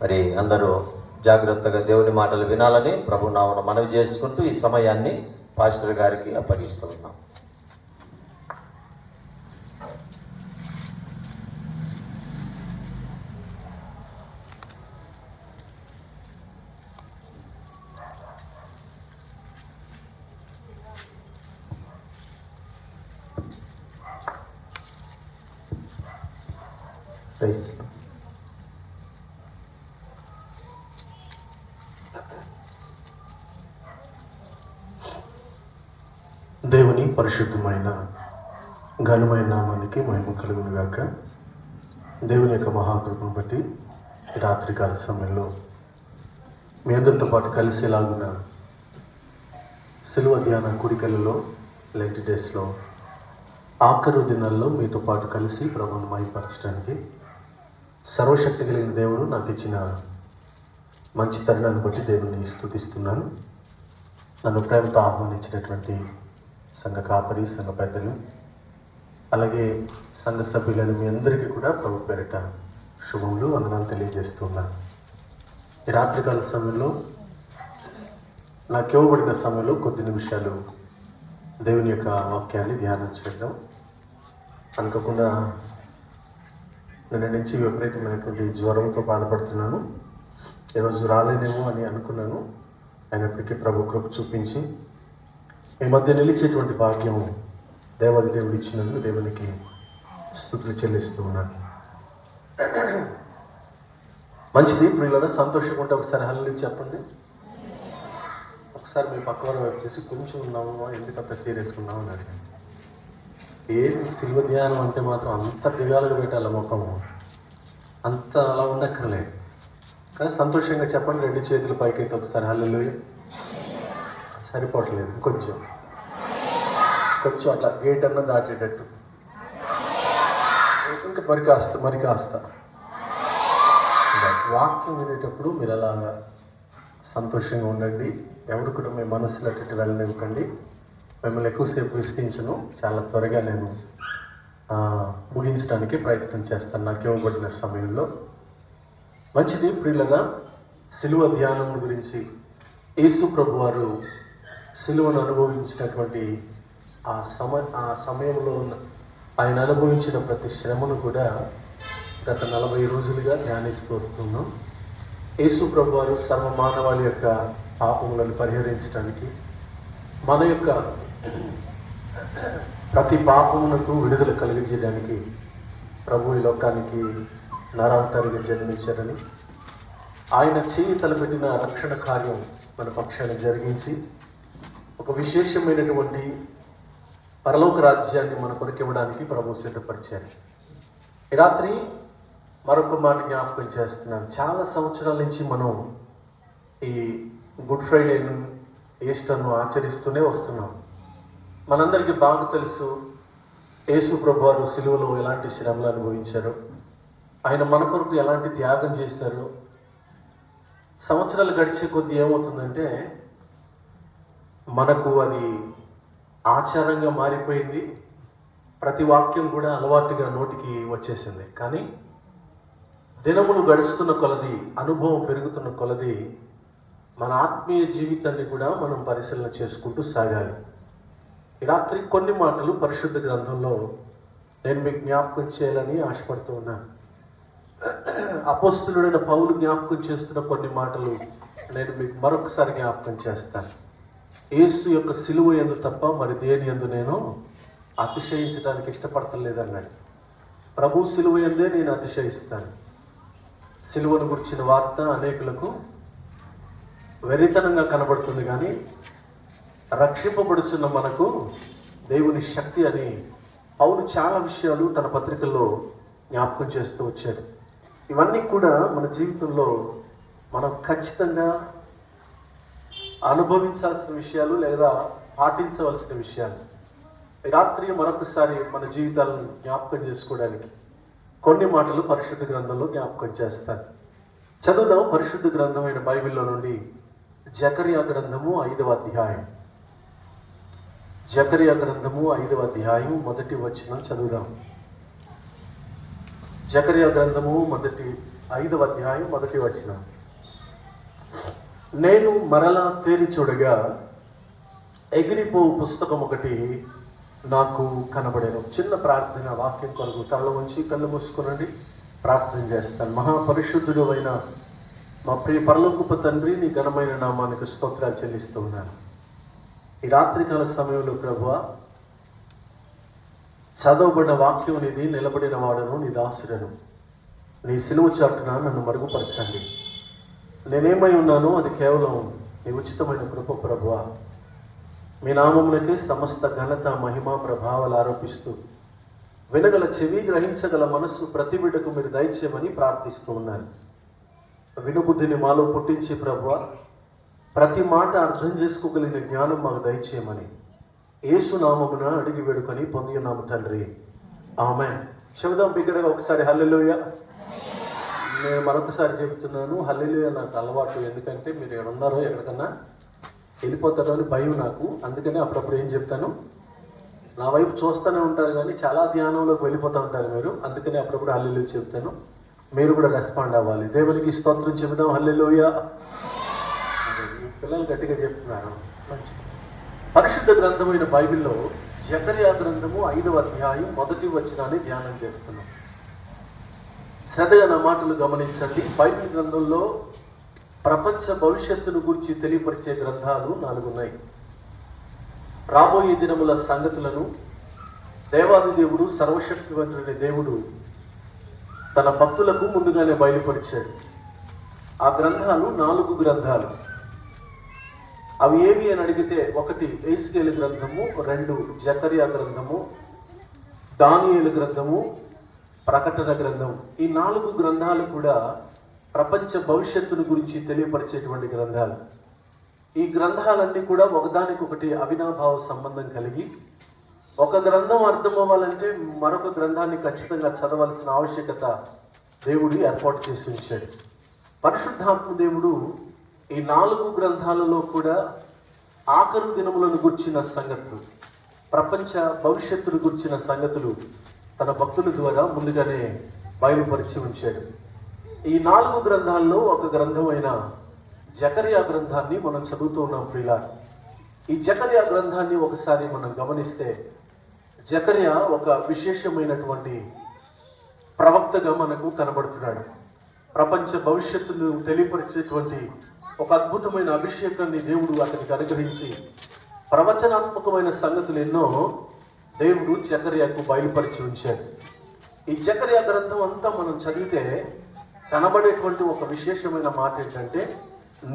మరి అందరూ జాగ్రత్తగా దేవుని మాటలు వినాలని ప్రభు నామమున మనవి చేసుకుంటూ ఈ సమయాన్ని పాస్టర్ గారికి అప్పగిస్తూ ఉన్నాం. దేవుని పరిశుద్ధమైన ఘనమైన నామానికి మహిమ కలుగును గాక. దేవుని యొక్క మహాకృపను బట్టి రాత్రికాల సమయంలో మీ అందరితో పాటు కలిసేలాగున సిలువ ధ్యాన కూడికలలో లెంట్ డేస్లో ఆఖరు దినాల్లో మీతో పాటు కలిసి ప్రభువును మహిమపరచడానికి సర్వశక్తి కలిగిన దేవుడు నాకు ఇచ్చిన మంచి తరుణాన్ని బట్టి దేవుని స్తుతిస్తున్నాను. నన్ను ప్రేమతో ఆహ్వానించినటువంటి సంఘ కాపరి, సంఘ పెద్దలు, అలాగే సంఘ సభ్యులను మీ అందరికీ కూడా ప్రభు పేరిట శుభములు, వందనాలు తెలియజేస్తున్నాను. ఈ రాత్రికాల సమయంలో నాకు ఇవ్వబడిన సమయంలో కొద్ది నిమిషాలు దేవుని యొక్క వాక్యాన్ని ధ్యానం చేద్దాం. అనుకోకుండా నిన్న నుంచి విపరీతమైనటువంటి జ్వరంతో బాధపడుతున్నాను. ఈరోజు రాలేనేమో అని అనుకున్నాను. అయినప్పటికీ ప్రభు కృప చూపించి మీ మధ్య నిలిచేటువంటి భాగ్యం దేవాది దేవుడు ఇచ్చినందుకు దేవునికి స్తుతులు చెల్లిస్తూ ఉన్నాను. మంచిది ప్రియులారా, సంతోషంగా ఉంటే ఒకసారి హల్లు చెప్పండి. ఒకసారి మీ పక్క వారు వైపు చేసి కొంచెం ఉన్నాము, ఎందుకంత సీరియస్గా ఉన్నాము అని అడిగాను. ఏం శిల్వ ధ్యానం అంటే మాత్రం అంత దిగాలుగా పెట్టాలి ముఖము, అంత అలా ఉండక్కర్లేదు. కానీ సంతోషంగా చెప్పండి, రెండు చేతులు పైకైతే ఒకసారి హల్లు. సరిపోవట్లేదు, కొంచెం అట్లా గేట్ అన్న దాటేటట్టు, ఇంకా మరి కాస్త వాక్యం వినేటప్పుడు మీరు అలాగా సంతోషంగా ఉండండి. ఎవరు కూడా మీ మనసులో అటు వెళ్ళనివ్వకండి. మిమ్మల్ని ఎక్కువసేపు విసిగించను. చాలా త్వరగా నేను ముగించడానికి ప్రయత్నం చేస్తాను నాకు ఇవ్వబడిన సమయంలో. మంచిది ప్రియులగా, సిలువ ధ్యానం గురించి యేసు ప్రభు వారు సిలువను అనుభవించినటువంటి ఆ సమయంలో ఆయన అనుభవించిన ప్రతి శ్రమను కూడా గత 40 రోజులుగా ధ్యానిస్తూ వస్తున్నాం. యేసు ప్రభు వారు సర్వ మానవాళి యొక్క పాపములను పరిహరించడానికి, మన యొక్క ప్రతి పాపమునకు విడుదల కలిగించడానికి ప్రభు ఈ లోకానికి నరావతారిగా జన్మించారని, ఆయన చేయి తలపెట్టిన రక్షణ కార్యం మన పక్షాన్ని జరిగించి ఒక విశేషమైనటువంటి పరలోక రాజ్యాన్ని మన కొరకు ఇవ్వడానికి ప్రభు సిద్ధపరిచారు. ఈ రాత్రి మరొక మాట జ్ఞాపకం చేస్తున్నాను. చాలా సంవత్సరాల నుంచి మనం ఈ గుడ్ ఫ్రైడేను, ఈస్టర్ను ఆచరిస్తూనే వస్తున్నాం. మనందరికీ బాగా తెలుసు యేసు ప్రభు వారు సిలువలో ఎలాంటి శ్రమలు అనుభవించారో, ఆయన మన కొరకు ఎలాంటి త్యాగం చేశారో. సంవత్సరాలు గడిచే కొద్దీ ఏమవుతుందంటే మనకు అది ఆచారంగా మారిపోయింది. ప్రతి వాక్యం కూడా అలవాటుగా నోటికి వచ్చేసింది. కానీ దినములు గడుస్తున్న కొలది, అనుభవం పెరుగుతున్న కొలది మన ఆత్మీయ జీవితాన్ని కూడా మనం పరిశీలన చేసుకుంటూ సాగాలి. ఈ రాత్రి కొన్ని మాటలు పరిశుద్ధ గ్రంథంలో నేను మీకు జ్ఞాపకం చేయాలని ఆశపడుతూ ఉన్నాను. అపోస్తలుడైన పౌలు జ్ఞాపకం చేస్తున్న కొన్ని మాటలు నేను మీకు మరొకసారి జ్ఞాపకం చేస్తాను. యేసు యొక్క సిలువ యందు తప్ప మరి దేని యందు నేను అతిశయించడానికి ఇష్టపడతలేదన్నాడు. ప్రభు సిలువ యందే నేను అతిశయిస్తాను. సిలువను గురించిన వార్త అనేకులకు వెరితనంగా కనబడుతుంది, కానీ రక్షింపబడుచున్న మనకు దేవుని శక్తి అని పౌలు చాలా విషయాలు తన పత్రికల్లో జ్ఞాపకం చేస్తూ వచ్చాడు. ఇవన్నీ కూడా మన జీవితంలో మనం ఖచ్చితంగా అనుభవించాల్సిన విషయాలు లేదా పాటించవలసిన విషయాలు. రాత్రి మరొకసారి మన జీవితాలను జ్ఞాపకం చేసుకోవడానికి కొన్ని మాటలు పరిశుద్ధ గ్రంథంలో జ్ఞాపకం చేస్తాను. చదువుదాం. పరిశుద్ధ గ్రంథమైన బైబిల్లో నుండి జకర్యా గ్రంథము 5వ అధ్యాయం. జకర్యా గ్రంథము 5వ అధ్యాయం 1వ వచనం చదువుదాం. జకర్యా గ్రంథము 5వ అధ్యాయం 1వ వచనం. నేను మరలా తేరి చూడగా ఎగిరిపోవు పుస్తకం ఒకటి నాకు కనబడేను. చిన్న ప్రార్థన వాక్యం కొరకు తల ఉంచి కళ్ళు మూసుకునండి. ప్రార్థన చేస్తాను. మహాపరిశుద్ధుడు అయిన మా ప్రియ పరలోకపు తండ్రి, నీ ఘనమైన నామానికి స్తోత్రాలు చెల్లిస్తూ ఉన్నాను. ఈ రాత్రికాల సమయంలో ప్రభువా, చదవబడిన వాక్యం నీది, నిలబడిన వాడను నీ దాసుడను. నీ సిలువ చాటున నన్ను మరుగుపరచండి. నేనేమై ఉన్నానో అది కేవలం నీ ఉచితమైన కృప ప్రభువా. మీ నామమునకే సమస్త ఘనత, మహిమ, ప్రభావాలు ఆరోపిస్తూ వినగల చెవి, గ్రహించగల మనస్సు ప్రతి బిడ్డకు మీరు దయచేయమని ప్రార్థిస్తూ ఉన్నాను. వినుబుద్ధిని మాలో పుట్టించి ప్రభువా, ప్రతి మాట అర్థం చేసుకోగలిగిన జ్ఞానం మాకు దయచేయమని యేసు నామమున అడిగి వేడుకొని పొంది ఉన్నాము తండ్రి, ఆమేన్. చెబుదాం బిగ్గరగా ఒకసారి హల్లెలూయా. నేను మరొకసారి చెబుతున్నాను, హల్లెలూయా నాకు అలవాటు. ఎందుకంటే మీరు ఎక్కడున్నారో ఎక్కడికన్నా వెళ్ళిపోతారో అని భయం నాకు. అందుకని అప్పుడప్పుడు ఏం చెప్తాను, నా వైపు చూస్తూనే ఉంటారు కానీ చాలా ధ్యానంలోకి వెళ్ళిపోతూ ఉంటారు మీరు. అందుకని అప్పుడప్పుడు హల్లెలూయా చెప్తాను. మీరు కూడా రెస్పాండ్ అవ్వాలి. దేవునికి స్తోత్రం చెబుదాం, హల్లెలూయా. పిల్లలు గట్టిగా చెప్తున్నారు. మంచి పరిశుద్ధ గ్రంథమైన బైబిల్లో జకర్యా గ్రంథము 5వ అధ్యాయం 1వ వచనాన్ని ధ్యానం చేస్తున్నాం. శ్రద్ధగా నా మాటలు గమనించండి. బైబిల్ గ్రంథంలో ప్రపంచ భవిష్యత్తును గురించి తెలియపరిచే గ్రంథాలు 4 ఉన్నాయి. రాబోయే దినముల సంగతులను దేవాది దేవుడు, సర్వశక్తివంతుడైన దేవుడు తన భక్తులకు ముందుగానే బయలుపరిచాడు. ఆ గ్రంథాలు 4 గ్రంథాలు. అవి ఏమి అని అడిగితే, 1 ఎహెజ్కేలు గ్రంథము, 2 జకర్యా గ్రంథము, దానియేలు గ్రంథము, ప్రకటన గ్రంథం. ఈ 4 గ్రంథాలు కూడా ప్రపంచ భవిష్యత్తును గురించి తెలియపరిచేటువంటి గ్రంథాలు. ఈ గ్రంథాలన్నీ కూడా ఒకదానికొకటి అవినాభావ సంబంధం కలిగి, ఒక గ్రంథం అర్థం అవ్వాలంటే మరొక గ్రంథాన్ని ఖచ్చితంగా చదవాల్సిన ఆవశ్యకత దేవుడు ఏర్పాటు చేసి ఉంచాడు. పరిశుద్ధాత్మ దేవుడు ఈ 4 గ్రంథాలలో కూడా ఆఖరు దినములను గుర్చిన సంగతులు, ప్రపంచ భవిష్యత్తును గుర్చిన సంగతులు తన భక్తుల ద్వారా ముందుగానే బయలుపరిచి ఉంచాడు. ఈ 4 గ్రంథాల్లో ఒక గ్రంథమైన జకర్యా గ్రంథాన్ని మనం చదువుతూ ఉన్నాం ప్రియులారా. ఈ జకర్యా గ్రంథాన్ని ఒకసారి మనం గమనిస్తే, జకర్యా ఒక విశేషమైనటువంటి ప్రవక్తగా మనకు కనబడుతున్నాడు. ప్రపంచ భవిష్యత్తును తెలియపరిచేటువంటి ఒక అద్భుతమైన అభిషేకాన్ని దేవుడు అతనికి అనుగ్రహించి ప్రవచనాత్మకమైన సంగతులు ఎన్నో దేవుడు జకర్యాకు బయలుపరిచి ఉంచాడు. ఈ జకర్యా గ్రంథం అంతా మనం చదివితే కనబడేటువంటి ఒక విశేషమైన మాట ఏంటంటే,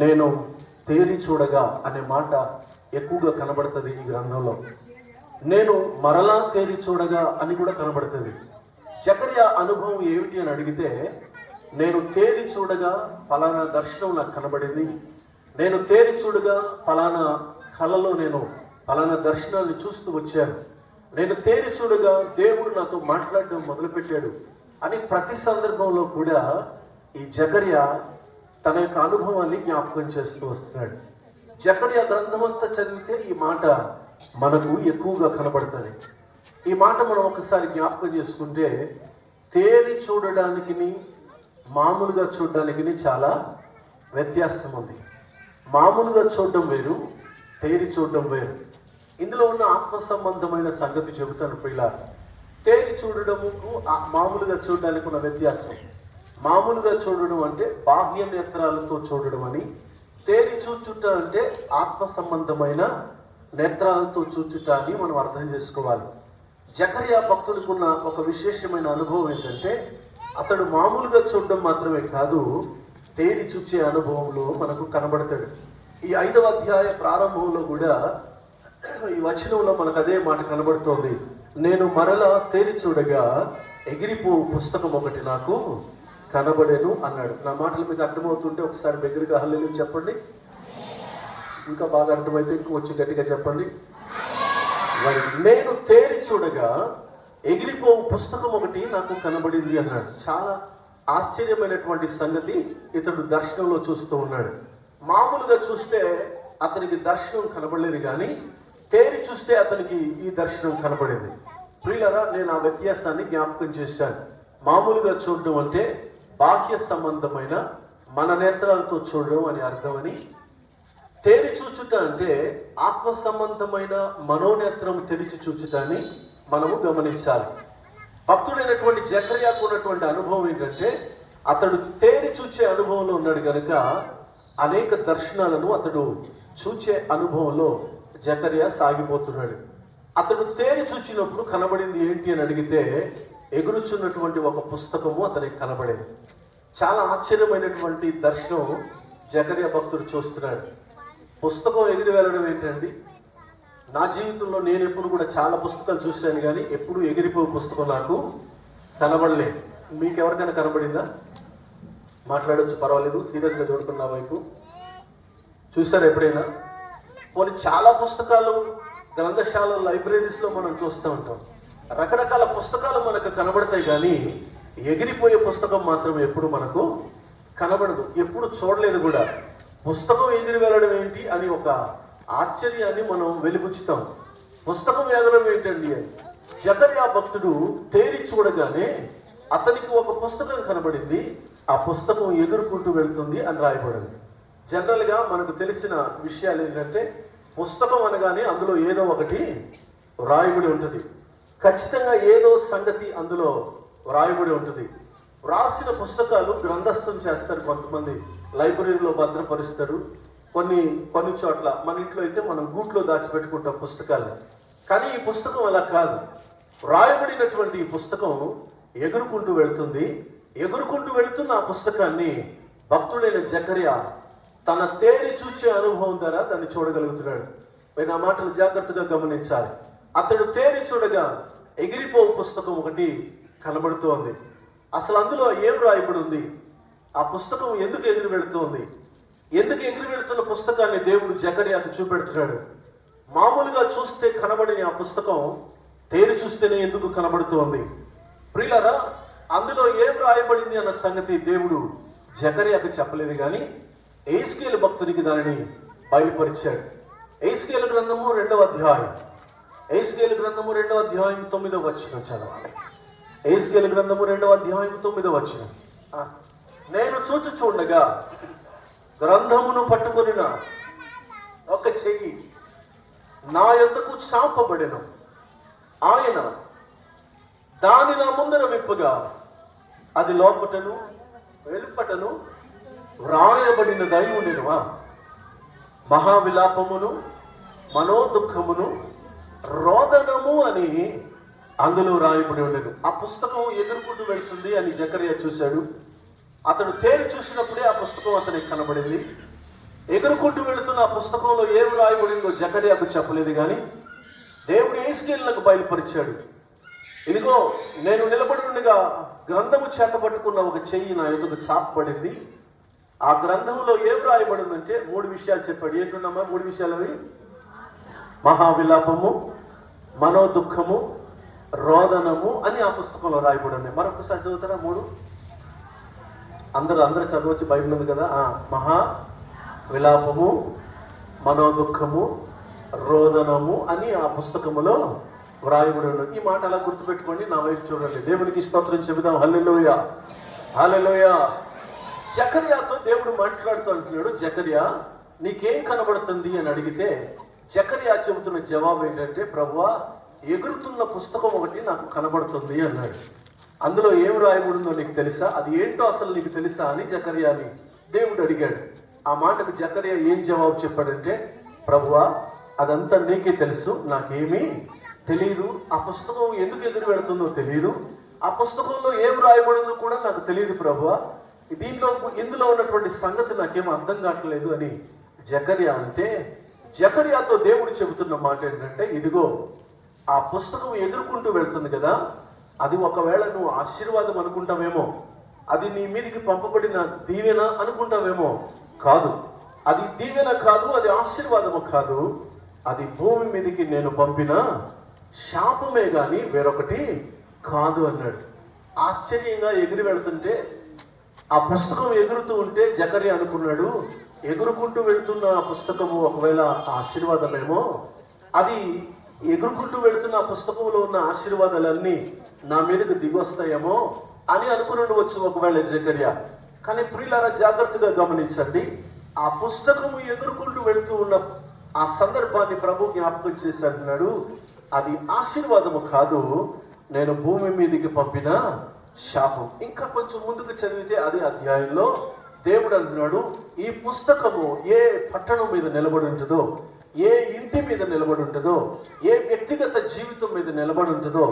నేను తేరి చూడగా అనే మాట ఎక్కువగా కనబడుతుంది ఈ గ్రంథంలో. నేను మరలా తేరి చూడగా అని కూడా కనబడుతుంది. జకర్యా అనుభవం ఏమిటి అని అడిగితే, నేను తేరి చూడగా ఫలానా దర్శనం నాకు కనబడింది, నేను తేరి చూడగా ఫలానా కళలో నేను ఫలానా దర్శనాన్ని చూస్తూ వచ్చాను, నేను తేరి చూడగా దేవుడు నాతో మాట్లాడడం మొదలుపెట్టాడు అని ప్రతి సందర్భంలో కూడా ఈ జకర్యా తన యొక్క అనుభవాన్ని జ్ఞాపకం చేస్తూ వస్తున్నాడు. జకర్యా గ్రంథం అంతా చదివితే ఈ మాట మనకు ఎక్కువగా కనబడుతుంది. ఈ మాట మనం ఒకసారి జ్ఞాపకం చేసుకుంటే, తేరి చూడడానికి మామూలుగా చూడడానికి చాలా వ్యత్యాసం ఉంది. మామూలుగా చూడడం వేరు, తేరి చూడడం వేరు. ఇందులో ఉన్న ఆత్మ సంబంధమైన సంగతి చెబుతాను పిల్లలు. తేరి చూడడముకు మామూలుగా చూడడానికి ఉన్న వ్యత్యాసం. మామూలుగా చూడడం అంటే బాహ్య నేత్రాలతో చూడడం అని, తేరి చూచుట అంటే ఆత్మ సంబంధమైన నేత్రాలతో చూచుట అని మనం అర్థం చేసుకోవాలి. జకర్యా భక్తుడికున్న ఒక విశేషమైన అనుభవం ఏంటంటే, అతడు మామూలుగా చూడడం మాత్రమే కాదు, తేరి చూచే అనుభవంలో మనకు కనబడతాడు. ఈ 5వ అధ్యాయ ప్రారంభంలో కూడా ఈ వచనంలో మనకు అదే మాట కనబడుతోంది. నేను మరలా తేరి చూడగా ఎగిరిపో పుస్తకం ఒకటి నాకు కనబడేను అన్నాడు. నా మాటల మీద అర్థమవుతుంటే ఒకసారి దగ్గరగా హల్లెలూయా చెప్పండి. ఇంకా బాగా అర్థమైతే ఇంకొంచెం గట్టిగా చెప్పండి. నేను తేరి చూడగా ఎగిరిపో పుస్తకం ఒకటి నాకు కనబడింది అన్నాడు. చాలా ఆశ్చర్యమైనటువంటి సంగతి ఇతడు దర్శనంలో చూస్తూ ఉన్నాడు. మామూలుగా చూస్తే అతనికి దర్శనం కనబడలేదు, కానీ తేరి చూస్తే అతనికి ఈ దర్శనం కనబడింది. ప్రియులారా, నేను ఆ వ్యత్యాసాన్ని జ్ఞాపకం చేశాను. మామూలుగా చూడడం అంటే బాహ్య సంబంధమైన మన నేత్రాలతో చూడడం అని అర్థమని, తేరి చూచుట అంటే ఆత్మ సంబంధమైన మనోనేత్రం తెరిచి చూచుటాన్ని మనము గమనించాలి. భక్తుడైనటువంటి జకర్యాకు ఉన్నటువంటి అనుభవం ఏంటంటే, అతడు తేరి చూచే అనుభవంలో ఉన్నాడు కనుక అనేక దర్శనాలను అతడు చూచే అనుభవంలో జకర్యా సాగిపోతున్నాడు. అతడు తేరి చూచినప్పుడు కనబడింది ఏంటి అని అడిగితే, ఎగురుచున్నటువంటి ఒక పుస్తకము అతనికి కనబడేది. చాలా ఆశ్చర్యమైనటువంటి దర్శనం జకర్యా భక్తుడు చూస్తున్నాడు. పుస్తకం ఎగిరి వెళ్ళడం ఏంటండి? నా జీవితంలో నేను ఎప్పుడు కూడా చాలా పుస్తకాలు చూశాను, కానీ ఎప్పుడు ఎగిరిపోయే పుస్తకం నాకు కనబడలేదు. మీకు ఎవరికైనా కనబడిందా? మాట్లాడవచ్చు, పర్వాలేదు, సీరియస్గా చూడుకున్న వైపు. చూసారు ఎప్పుడైనా? కొన్ని చాలా పుస్తకాలు గ్రంథశాల లైబ్రరీస్లో మనం చూస్తూ ఉంటాం. రకరకాల పుస్తకాలు మనకు కనబడతాయి, కానీ ఎగిరిపోయే పుస్తకం మాత్రం ఎప్పుడు మనకు కనబడదు, ఎప్పుడు చూడలేదు కూడా. పుస్తకం ఎగిరి వెళ్ళడం ఏంటి అని ఒక ఆశ్చర్యాన్ని మనం వెలిబుచ్చుతాం. పుస్తకం ఎగరడం ఏంటండి అని. జకర్యా భక్తుడు తేరి చూడగానే అతనికి ఒక పుస్తకం కనబడింది. ఆ పుస్తకం ఎగురుకుంటూ వెళ్తుంది అని రాయబడింది. జనరల్గా మనకు తెలిసిన విషయాలు ఏంటంటే, పుస్తకం అనగానే అందులో ఏదో ఒకటి వ్రాయబడి ఉంటుంది. ఖచ్చితంగా ఏదో సంగతి అందులో వ్రాయబడి ఉంటుంది. వ్రాసిన పుస్తకాలు గ్రంథస్థం చేస్తారు, కొంతమంది లైబ్రరీలో భద్రపరుస్తారు. కొన్ని చోట్ల, మన ఇంట్లో అయితే మనం గూట్లో దాచిపెట్టుకుంటాం పుస్తకాలు. కానీ ఈ పుస్తకం అలా కాదు. వ్రాయబడినటువంటి ఈ పుస్తకం ఎగురుకుంటూ వెళ్తుంది. ఎగురుకుంటూ వెళ్తున్న ఆ పుస్తకాన్ని భక్తుడైన జకర్యా తన తేరి చూచే అనుభవం ద్వారా దాన్ని చూడగలుగుతున్నాడు. మీరు ఆ మాటలు జాగ్రత్తగా గమనించాలి. అతడు తేరి చూడగా ఎగిరిపో పుస్తకం ఒకటి కనబడుతోంది. అసలు అందులో ఏం రాయబడి ఉంది? ఆ పుస్తకం ఎందుకు ఎగిరి వెళుతోంది? ఎందుకు ఎగిరి వెళుతున్న పుస్తకాన్ని దేవుడు జకర్యాకు చూపెడుతున్నాడు. మామూలుగా చూస్తే కనబడిన ఆ పుస్తకం తేరి చూస్తేనే ఎందుకు కనబడుతోంది? ప్రియులారా, అందులో ఏం రాయబడింది అన్న సంగతి దేవుడు జకర్యాకు చెప్పలేదు, కానీ ఎహెజ్కేలు భక్తునికి దానిని బయలుపరిచాడు. ఎహెజ్కేలు గ్రంథము 2వ అధ్యాయం, ఎహెజ్కేలు గ్రంథము 2వ అధ్యాయం 9వ వచనం చదవాలి. ఎహెజ్కేలు గ్రంథము 2వ అధ్యాయం 9వ వచనం. నేను చూడగా గ్రంథమును పట్టుకొనిన ఒక చెయ్యి నా యొద్దకు చాపబడెను. ఆయన దాని నా ముందర విప్పగా అది లోపటను వెలుపటను వ్రాయబడిన దైవునివా మహావిలాపమును మనోదుఃఖమును రోదనము అని అందులో రాయబడి ఉండేది. ఆ పుస్తకం ఎదుర్కొంటూ వెళ్తుంది అని జకర్యా చూశాడు. అతడు తేరి చూసినప్పుడే ఆ పుస్తకం అతనికి కనబడింది. ఎగురుకుంటూ వెళుతున్న ఆ పుస్తకంలో ఏమి రాయబడిందో జకర్యాకు చెప్పలేదు, కానీ దేవుడు ఎహెజ్కేలుకు బయలుపరిచాడు. ఇదిగో నేను నిలబడి ఉండగా గ్రంథము చేతపట్టుకున్న ఒక చెయ్యి నా ఎదుగు చాపబడింది. ఆ గ్రంథంలో ఏం రాయబడిందంటే 3 విషయాలు చెప్పాడు. ఏంటున్నామా 3 విషయాలు అవి? మహావిలాపము, మనోదుఃఖము, రోదనము అని ఆ పుస్తకంలో రాయబడి ఉన్నాయి. మరొకసారి చదువుతారా 3? అందరూ చదవచ్చు, బైబిల్ ఉంది కదా. మహా విలాపము, మనోదుఃఖము, రోదనము అని ఆ పుస్తకములో వ్రాయబడి ఉన్నది. ఈ మాట అలా గుర్తుపెట్టుకోండి, నా వైపు చూడండి. దేవునికి స్తోత్రం చెబుదాం. హల్లెలూయా, హల్లెలూయా. జకర్యాతో దేవుడు మాట్లాడుతూ అంటున్నాడు, జకర్యా నీకేం కనబడుతుంది అని అడిగితే జకర్యా చెబుతున్న జవాబు ఏంటంటే, ప్రభువా ఎగురుతున్న పుస్తకం ఒకటి నాకు కనబడుతుంది అన్నాడు. అందులో ఏం రాయబడిందో నీకు తెలుసా? అది ఏంటో అసలు నీకు తెలుసా అని జకర్యాని దేవుడు అడిగాడు. ఆ మాటకు జకర్యా ఏం జవాబు చెప్పాడంటే, ప్రభువా అదంతా నీకే తెలుసు, నాకేమీ తెలియదు. ఆ పుస్తకం ఎందుకు ఎదురు పెడుతుందో తెలియదు. ఆ పుస్తకంలో ఏం రాయబడిందో కూడా నాకు తెలియదు ప్రభువా. ఇందులో ఉన్నటువంటి సంగతి నాకేమో అర్థం కావట్లేదు అని జకర్యా అంటే, జకర్యాతో దేవుడు చెబుతున్న మాట ఏంటంటే, ఇదిగో ఆ పుస్తకం ఎదుర్కొంటూ వెళ్తుంది కదా, అది ఒకవేళ నువ్వు ఆశీర్వాదం అనుకుంటావేమో, అది నీ మీదకి పంపబడిన దీవెన అనుకుంటావేమో. కాదు, అది దీవెన కాదు, అది ఆశీర్వాదము కాదు, అది భూమి మీదకి నేను పంపిన శాపమే కానీ వేరొకటి కాదు అన్నాడు. ఆశ్చర్యంగా ఎగిరి వెళ్తుంటే, ఆ పుస్తకం ఎగురుతూ ఉంటే జకర్యా అనుకున్నాడు, ఎగురుకుంటూ వెళ్తున్న ఆ పుస్తకము ఒకవేళ ఆశీర్వాదమేమో, అది ఎగురుకుంటూ వెళుతున్న ఆ పుస్తకంలో ఉన్న ఆశీర్వాదాలన్నీ నా మీదకు దిగొస్తాయేమో అని అనుకుని ఉండవచ్చు ఒకవేళ జకర్యా. కానీ ప్రియులారా జాగ్రత్తగా గమనించండి, ఆ పుస్తకము ఎదుర్కొంటూ వెళుతూ ఉన్న ఆ సందర్భాన్ని ప్రభు జ్ఞాపకం చేసి అంటున్నాడు, అది ఆశీర్వాదము కాదు, నేను భూమి మీదకి పంపిన శాపం. ఇంకా కొంచెం ముందుకు చదివితే అదే అధ్యాయంలో దేవుడు అంటున్నాడు, ఈ పుస్తకము ఏ పట్టణం మీద నిలబడి ఉంటుందో, ఏ ఇంటి మీద నిలబడి ఉంటుందో, ఏ వ్యక్తిగత జీవితం మీద నిలబడి ఉంటుందో,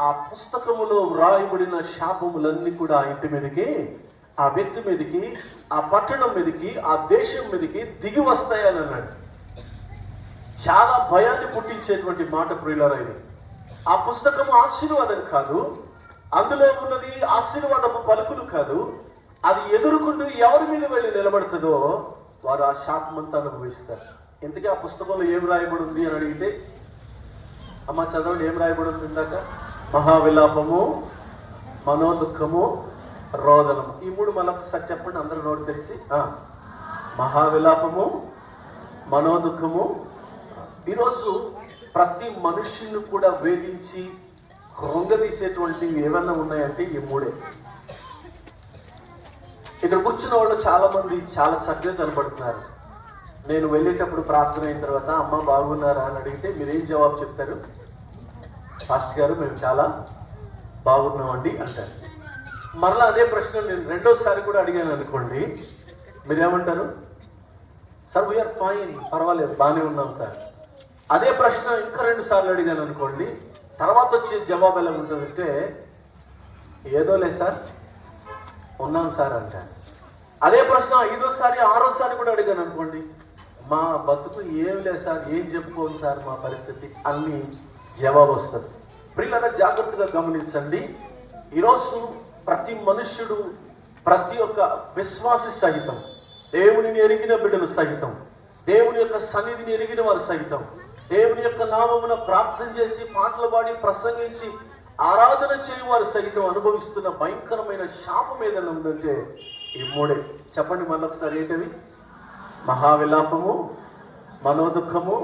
ఆ పుస్తకములో వ్రాయబడిన శాపములన్నీ కూడా ఆ ఇంటి మీదకి, ఆ వ్యక్తి మీదకి, ఆ పట్టణం మీదకి, ఆ దేశం మీదకి దిగి వస్తాయని అన్నాడు. చాలా భయాన్ని పుట్టించేటువంటి మాట ప్రియులారా ఇది. ఆ పుస్తకము ఆశీర్వాదం కాదు, అందులో ఉన్నది ఆశీర్వాదపు పలుకులు కాదు. అది ఎదుర్కొంటూ ఎవరి మీద వెళ్ళి నిలబడుతుందో వారు ఆ శాపమంతా అనుభవిస్తారు. ఇంతకీ ఆ పుస్తకంలో ఏం రాయబడి ఉంది అని అడిగితే, అమ్మ చదవండి, ఏం రాయబడి ఉంది ఇందాక? మహావిలాపము, మనోదుఖము, రోదనము. ఈ మూడు మళ్ళొకసారి చెప్పండి అందరూ నోటి తెరిచి. మహావిలాపము, మనోదుఖము. ఈరోజు ప్రతి మనుష్యుని కూడా వేధించి కృంగదీసేటువంటివి ఏమన్నా ఉన్నాయంటే ఈ మూడే. ఇక్కడ కూర్చున్న వాళ్ళు చాలా మంది చాలా చక్కగా కనబడుతున్నారు. నేను వెళ్ళేటప్పుడు ప్రార్థన అయిన తర్వాత అమ్మ బాగున్నారా అని అడిగితే మీరేం జవాబు చెప్తారు? ఫాస్ట్ గారు మేము చాలా బాగున్నామండి అంటారు. మరలా అదే ప్రశ్న నేను రెండోసారి కూడా అడిగాను అనుకోండి, మీరేమంటారు? సార్ వీఆర్ ఫైన్, పర్వాలేదు, బాగానే ఉన్నాం సార్. అదే ప్రశ్న ఇంకా 2 సార్లు అడిగాను అనుకోండి, తర్వాత వచ్చే జవాబు ఎలా ఉంటుందంటే, ఏదో లేదు సార్, ఉన్నాం సార్ అంటారు. అదే ప్రశ్న 5వ సారి 6వ సారి కూడా అడిగాను అనుకోండి, మా బతుకు ఏం లేదు సార్, ఏం చెప్పుకోను సార్ మా పరిస్థితి అన్ని జవాబు వస్తుంది. ప్రియులారా జాగ్రత్తగా గమనించండి, ఈరోజు ప్రతి మనుష్యుడు, ప్రతి ఒక్క విశ్వాసి సహితం, దేవునిని ఎరిగిన బిడ్డలు సహితం, దేవుని యొక్క సన్నిధిని ఎరిగిన వారు సహితం, దేవుని యొక్క నామమున ప్రార్థన చేసి పాటలు పాడి ప్రసంగించి ఆరాధన చేయవారు సైతం అనుభవిస్తున్న భయంకరమైన శాపం ఏదైనా ఉందంటే ఈ మూడే. చెప్పండి మళ్ళొకసారి, ఏంటవి? మహావిలాపము, మనోదుఖము,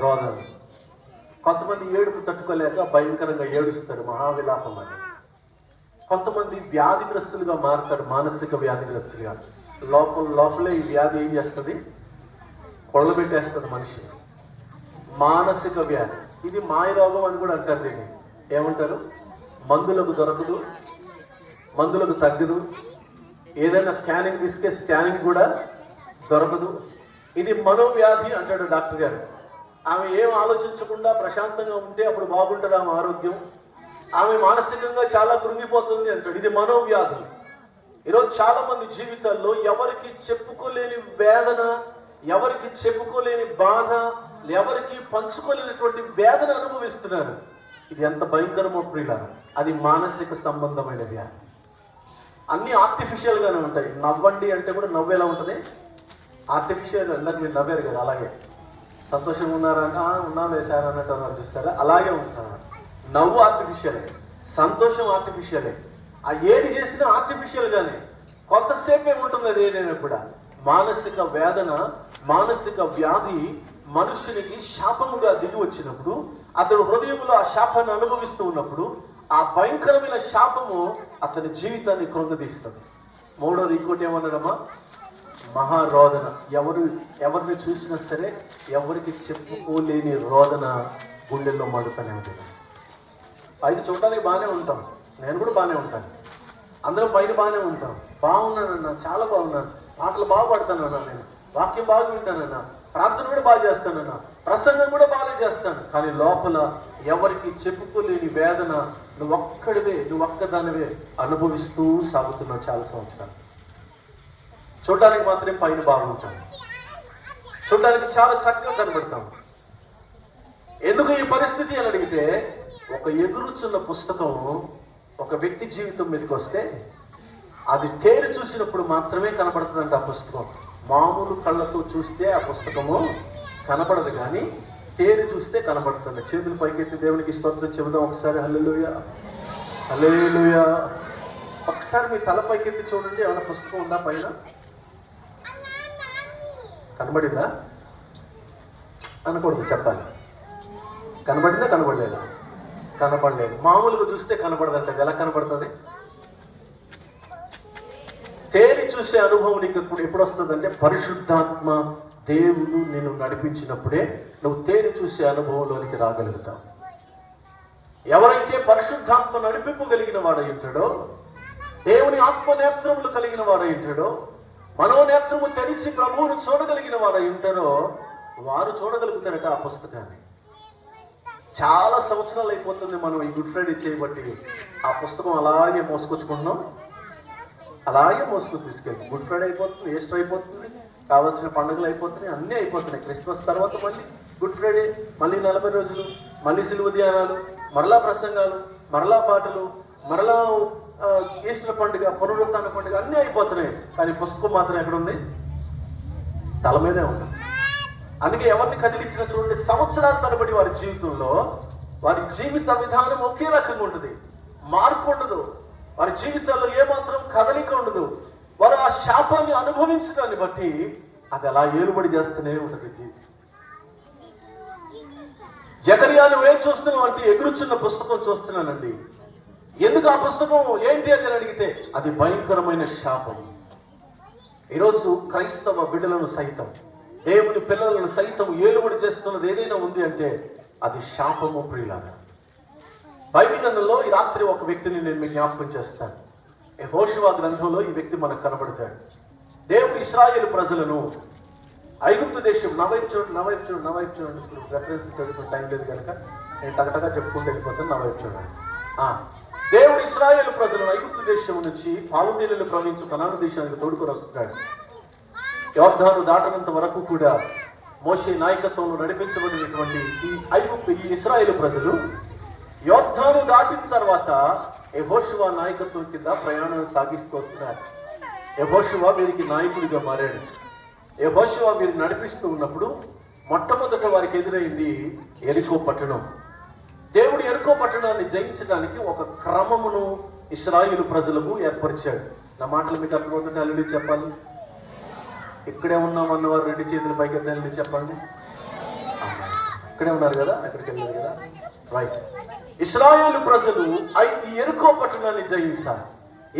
రోదనం. కొంతమంది ఏడుపు తట్టుకోలేక భయంకరంగా ఏడుస్తారు, మహావిలాపం అని. కొంతమంది వ్యాధిగ్రస్తులుగా మారుతారు, మానసిక వ్యాధిగ్రస్తులుగా. లోపలే ఈ వ్యాధి ఏం చేస్తుంది? కొళ్ళబెట్టేస్తుంది మనిషిని. మానసిక వ్యాధి, ఇది మాయ రోగం అని కూడా అంటారు. దీన్ని ఏమంటారు? మందులకు దొరకదు, మందులకు తగ్గదు, ఏదైనా స్కానింగ్ తీసుకే స్కానింగ్ కూడా దొరకదు. ఇది మనోవ్యాధి అంటాడు డాక్టర్ గారు. ఆమె ఏం ఆలోచించకుండా ప్రశాంతంగా ఉంటే అప్పుడు బాగుంటుంది ఆమె ఆరోగ్యం. ఆమె మానసికంగా చాలా కృంగిపోతుంది అంటాడు. ఇది మనోవ్యాధి. ఈరోజు చాలా మంది జీవితాల్లో ఎవరికి చెప్పుకోలేని వేదన, ఎవరికి చెప్పుకోలేని బాధ, ఎవరికి పంచుకోలేనటువంటి వేదన అనుభవిస్తున్నారు. ఇది ఎంత భయంకరమో ప్రియులారా. అది మానసిక సంబంధమైన వ్యాధి. అన్నీ ఆర్టిఫిషియల్గానే ఉంటాయి. నవ్వండి అంటే కూడా నవ్వు ఎలా ఉంటుంది? ఆర్టిఫిషియల్. అందరికి మీరు నవ్వారు కదా, అలాగే సంతోషంగా ఉన్నారా అంటే ఉన్నాను వేశారు అన్నట్టు అన్నారు, చూస్తారా? అలాగే ఉంటున్నారు. నవ్వు ఆర్టిఫిషియలే, సంతోషం ఆర్టిఫిషియలే. ఆ ఏది చేసినా ఆర్టిఫిషియల్గానే, కొంతసేపే ఉంటుంది అది ఏదైనా కూడా. మానసిక వేదన, మానసిక వ్యాధి మనుష్యునికి శాపముగా దిగి వచ్చినప్పుడు, అతడు హృదయంలో ఆ శాపాన్ని అనుభవిస్తూ ఉన్నప్పుడు, ఆ భయంకరమైన శాపము అతని జీవితాన్ని కృంగదీస్తుంది. మూడోది ఇంకోటి ఏమన్నాడమ్మా? మహారోదన. ఎవరిని చూసినా సరే ఎవరికి చెప్పుకోలేని రోదన గుండెల్లో మండుతూనే ఉంటుంది. పైకి చూడడానికి బాగానే ఉంటాం, నేను కూడా బాగానే ఉంటాను, అందరం పైన బాగానే ఉంటాం. బాగున్నానన్నా, చాలా బాగున్నాను, పాటలు బాగా పాడతానన్నా, నేను వాక్యం బాగా వింటానన్నా, ప్రార్థన కూడా బాగా చేస్తానన్నా, ప్రసంగం కూడా బాగా చేస్తాను. కానీ లోపల ఎవరికి చెప్పుకోలేని వేదన నువ్వు ఒక్కదానివే అనుభవిస్తూ సాగుతున్నావు చాలా సంవత్సరాలు. చూడడానికి మాత్రమే పైన బాగుంటాను, చూడడానికి చాలా చక్కగా కనబడతాం. ఎందుకు ఈ పరిస్థితి అని అడిగితే, ఒక ఎగురుచున్న పుస్తకం ఒక వ్యక్తి జీవితం మీదకి వస్తే అది తేరి చూసినప్పుడు మాత్రమే కనబడుతుందంట ఆ పుస్తకం. మామూలు కళ్ళతో చూస్తే ఆ పుస్తకము కనపడదు, కానీ తేరి చూస్తే కనబడుతుంది. చేతులు పైకెత్తి దేవునికి స్తోత్రం చెబుదాం ఒకసారి. హల్లెలూయా, హల్లెలూయా. ఒకసారి మీ తల పైకెత్తి చూడండి, ఏమైనా పుస్తకం ఉందా పైన? కనబడిందా? అనకూడదు, చెప్పాలి. కనబడిందా? కనబడలేదా? కనపడలేదు. మామూలుగా చూస్తే కనపడదంట. ఎలా కనపడుతుంది? తేరి చూసే అనుభవం నీకు ఎప్పుడు వస్తుందంటే పరిశుద్ధాత్మ దేవుడు నిన్ను నడిపించినప్పుడే నువ్వు తేరి చూసే అనుభవంలోనికి రాగలుగుతావు. ఎవరైతే పరిశుద్ధాత్మ నడిపింపగలిగిన వాడై ఉంటాడో, దేవుని ఆత్మ నేత్రములు కలిగిన వాడై ఉంటాడో, మనోనేత్రము తెరిచి ప్రభువును చూడగలిగిన వారై ఉంటారో వారు చూడగలుగుతారట ఆ పుస్తకాన్ని. చాలా సంవత్సరాలు అయిపోతుంది మనం ఈ గుడ్ ఫ్రైడే చేయబట్టి ఆ పుస్తకం అలాగే మోసుకొచ్చుకుంటున్నాం, అలాగే మోసుకొని తీసుకెళ్ళి గుడ్ ఫ్రైడే అయిపోతుంది, ఈస్టర్ అయిపోతుంది, కావాల్సిన పండుగలు అయిపోతున్నాయి, అన్నీ అయిపోతున్నాయి. క్రిస్మస్ తర్వాత మళ్ళీ గుడ్ ఫ్రైడే, మళ్ళీ 40 రోజులు, మళ్ళీ సిలువ ధ్యానాలు, మరలా ప్రసంగాలు, మరలా పాటలు, మరలా ఈస్టర్ పండుగ, పునరుత్థాన పండుగ, అన్నీ అయిపోతున్నాయి. కానీ పుస్తకం మాత్రం ఎక్కడుంది? తల మీదే ఉంది. అందుకే ఎవరిని కదిలించినా చూడండి, సంవత్సరాల తరబడి వారి జీవితంలో వారి జీవిత విధానం ఒకే రకంగా ఉంటుంది, మార్పు ఉండదు. వారి జీవితాల్లో ఏమాత్రం కదలిక ఉండదు. వారు ఆ శాపాన్ని అనుభవించడాన్ని బట్టి అది అలా ఏలుబడి చేస్తూనే ఉంటుంది జీవితం. జకరియా నువ్వేం చూస్తున్నావు అంటే ఎగురుచున్న పుస్తకం చూస్తున్నానండి. ఎందుకు ఆ పుస్తకం ఏంటి అని అడిగితే అది భయంకరమైన శాపం. ఈరోజు క్రైస్తవ బిడ్డలను సైతం, దేవుని పిల్లలను సైతం ఏలుబడి చేస్తున్నది ఏదైనా ఉంది అంటే అది శాపము ప్రియులారా. బైబిల్ గ్రంథంలో ఈ రాత్రి ఒక వ్యక్తిని నేను మీకు జ్ఞాపకం చేస్తాను. యెహోషువ గ్రంథంలో ఈ వ్యక్తి మనకు కనబడతాడు. దేవుడు ఇశ్రాయేలు ప్రజలను ఐగుప్తు దేశం, నా వైపు చూడండి. ఇప్పుడు రెఫరెన్స్ చదువుకునే టైం లేదు కనుక నేను టగటగా చెప్పుకుంటూ వెళ్ళిపోతాను. నా వైపు చూడండి. దేవుడు ఇశ్రాయేలు ప్రజలను ఐగుప్తు దేశం నుంచి పాలుతేనెలు ప్రవహించు కనాను దేశానికి తోడుకొని వస్తున్నాడు. యోర్దాను దాటనంత వరకు కూడా మోషే నాయకత్వంలో నడిపించబడినటువంటి ఈ ఇశ్రాయేలు ప్రజలు యోర్దాను దాటిన తర్వాత యెహోషువ నాయకత్వం కింద ప్రయాణం సాగిస్తూ వస్తున్నారు. యెహోషువ వీరికి నాయకుడిగా మారాడు. యెహోషువ వీరిని నడిపిస్తూ ఉన్నప్పుడు మొట్టమొదట వారికి ఎదురైంది యెరికో పట్టణం. దేవుడు యెరికో పట్టణాన్ని జయించడానికి ఒక క్రమమును ఇశ్రాయేలు ప్రజలకు ఏర్పరిచాడు. నా మాటలు మీకు అర్థమవుతుంటే అల్లుడి చెప్పాలి. ఇక్కడే ఉన్నాం అన్నవారు 2 చేతులు పైకి ఎత్తండి చెప్పండి. ఇక్కడే ఉన్నారు కదా, అక్కడికి వెళ్ళారు కదా, రైట్. ఇశ్రాయేలు ప్రజలు ఈ యెరికో పట్టణాన్ని జయించాలి.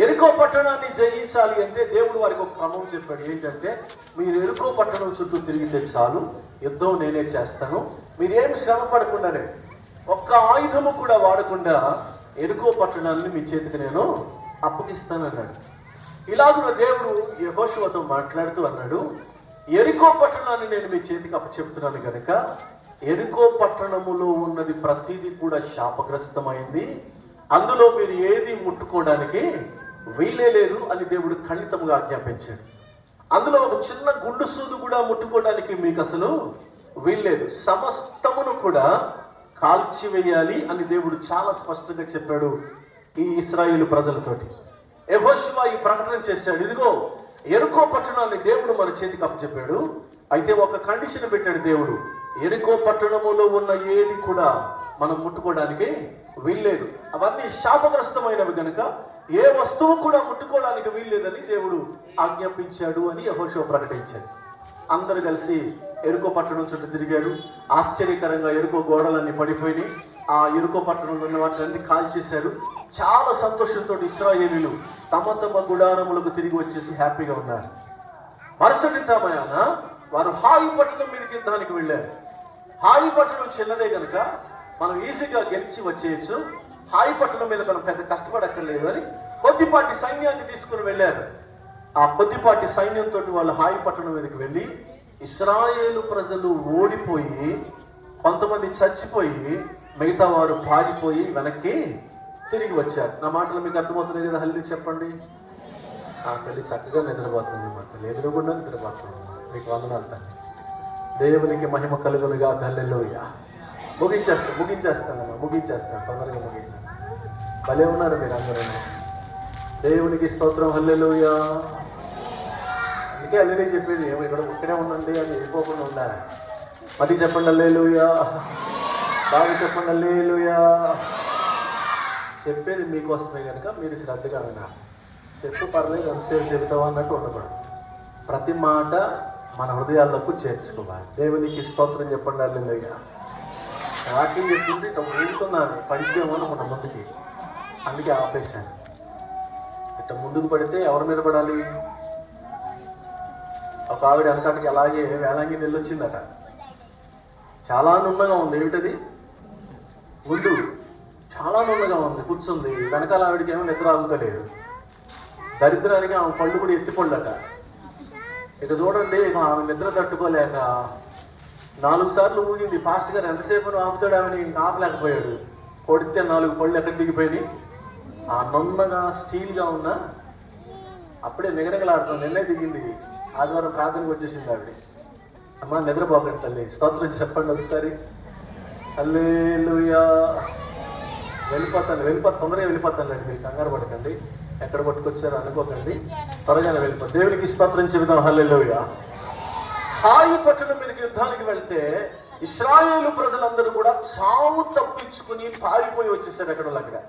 యెరికో పట్టణాన్ని జయించాలి అంటే దేవుడు వారికి ఒక క్రమం చెప్పాడు. ఏంటంటే మీరు యెరికో పట్టణం చుట్టూ తిరిగితే చాలు, యుద్ధం నేనే చేస్తాను, మీరేం శ్రమ పడకుండానే, ఒక్క ఆయుధము కూడా వాడకుండా యెరికో పట్టణాన్ని మీ చేతికి నేను అప్పగిస్తానన్నాడు. ఇలాగున దేవుడు యెహోషువతో మాట్లాడుతూ అన్నాడు, యెరికో పట్టణాన్ని నేను మీ చేతికి అప్పచెప్తున్నాను కనుక యెరికో పట్టణములో ఉన్నది ప్రతిదీ కూడా శాపగ్రస్తమైంది, అందులో మీరు ఏది ముట్టుకోవడానికి వీలే లేదు అని దేవుడు ఖండితముగా ఆజ్ఞాపించాడు. అందులో ఒక చిన్న గుండు సూదు కూడా ముట్టుకోవడానికి మీకు అసలు వీల్లేదు, సమస్తమును కూడా కాల్చివేయాలి అని దేవుడు చాలా స్పష్టంగా చెప్పాడు ఈ ఇశ్రాయేలు ప్రజలతోటి. యెహోషువ ఈ ప్రకటన చేశాడు, ఇదిగో యెరికో పట్టణాన్ని దేవుడు మన చేతికి అప్పచెప్పాడు. అయితే ఒక కండిషన్ పెట్టాడు దేవుడు, యెరికో పట్టణములో ఉన్న ఏది కూడా మనం ముట్టుకోవడానికి వీల్లేదు, అవన్నీ శాపగ్రస్తమైనవి కనుక ఏ వస్తువు కూడా ముట్టుకోవడానికి వీల్లేదని దేవుడు ఆజ్ఞాపించాడు అని యెహోషువ ప్రకటించాడు. అందరూ కలిసి యెరికో పట్టణం చుట్టూ తిరిగారు. ఆశ్చర్యకరంగా యెరికో గోడలన్నీ పడిపోయినాయి. ఆ యెరికో పట్టణంలో ఉన్న వాటిని కాల్చేశారు. చాలా సంతోషంతో ఇశ్రాయేలీయులు తమ తమ గుడారములకు తిరిగి వచ్చేసి హ్యాపీగా ఉన్నారు. మరుసటి సమయాన వారు హాయి పట్టణం మీదకి యుద్ధానికి వెళ్ళారు. హాయి పట్టణం చిన్నదే కనుక మనం ఈజీగా గెలిచి వచ్చేయచ్చు, హాయి పట్టణం మీద మనం పెద్ద కష్టపడక్కర్లేదు అని కొద్దిపాటి సైన్యాన్ని తీసుకుని వెళ్ళారు. ఆ కొద్దిపాటి సైన్యంతో వాళ్ళు హాయి పట్టణం మీదకి వెళ్ళి ఇశ్రాయేలు ప్రజలు ఓడిపోయి, కొంతమంది చచ్చిపోయి, మిగతా వారు పారిపోయి వెనక్కి తిరిగి వచ్చారు. నా మాటలు మీకు అర్థమవుతుంది కదా? హల్లి చెప్పండి. ఆ తల్లి చక్కగా నిద్రపోతుంది, మా తల్లి ఎదురుగుండా నిద్రపోతుంది. మీకు వందనాలు తల్లి. దేవునికి మహిమ కలుగునుగా. హల్లెలూయా. ముగించేస్తాను తొందరగా ముగించేస్తాను. భలే ఉన్నారు మీరు అందరూ. దేవునికి స్తోత్రం. హల్లెలూయా. అందుకే అల్లెలే చెప్పేది, ఇక్కడ ఇక్కడే ఉండండి అని వెళ్ళిపోకుండా ఉండాలి. అది చెప్పండి హల్లెలూయా. బాగా చెప్పండి హల్లెలూయా. చెప్పేది మీకోసమే కనుక మీరు శ్రద్ధగా వినాలి. చెప్పు పర్లేదు, ఎంతసేపు చెబుతావా అన్నట్టు ఉండకూడదు. ప్రతి మాట మన హృదయాల్లోకి చేర్చుకోవాలి. దేవునికి స్తోత్రం చెప్పండి హల్లెలూయా. వాక్యం చెప్పింది ఇక ఊరుతున్నాను పడిద్దామో మన ముందుకి, అందుకే ఆపేశాను. ఇట్లా ముందుకు పడితే ఎవరి మీద పడాలి? ఒక ఆవిడ వెనకాటికి అలాగే వేళాంగి వెళ్ళొచ్చిందట. చాలా నున్నగా ఉంది. ఏమిటది? గుండు. చాలా నున్నగా ఉంది. కూర్చుంది. వెనకాల ఆవిడకి ఏమో నిద్ర ఆగుతలేదు. దరిద్రానికి ఆమె పళ్ళు కూడా ఎత్తిపళ్ళట. ఇక చూడండి, ఇక ఆమె నిద్ర తట్టుకోలేక 4 సార్లు ఊగింది. ఫాస్ట్ గారు ఎంతసేపు ఆపుతాడని ఆపలేకపోయాడు. కొడితే 4 పళ్ళు ఎక్కడ దిగిపోయినాయి. ఆ నున్నగా స్టీల్గా ఉన్న అప్పుడే నిగనగలాడుతుంది. నిన్నే దిగింది. ఆదివారం ప్రార్థనకు వచ్చేసింది ఆవిడ. అమ్మ నిద్రపోకండి తల్లి, స్తోత్రం చెప్పండి ఒకసారి. హల్లెలూయా. వెళ్ళిపోతాను తొందరగా వెళ్ళిపోతాను అండి, మీరు కంగారు పడకండి. ఎక్కడ పట్టుకొచ్చారో అనుకోకండి, త్వరగానే వెళ్ళిపోతాను. దేవునికి స్తోత్రం చెబుదాం. హల్లెలూయా. హాయి పట్టణం మీదకి యుద్ధానికి వెళ్తే ఇశ్రాయేలు ప్రజలందరూ కూడా చావు తప్పించుకుని పారిపోయి వచ్చేసారు. అక్కడ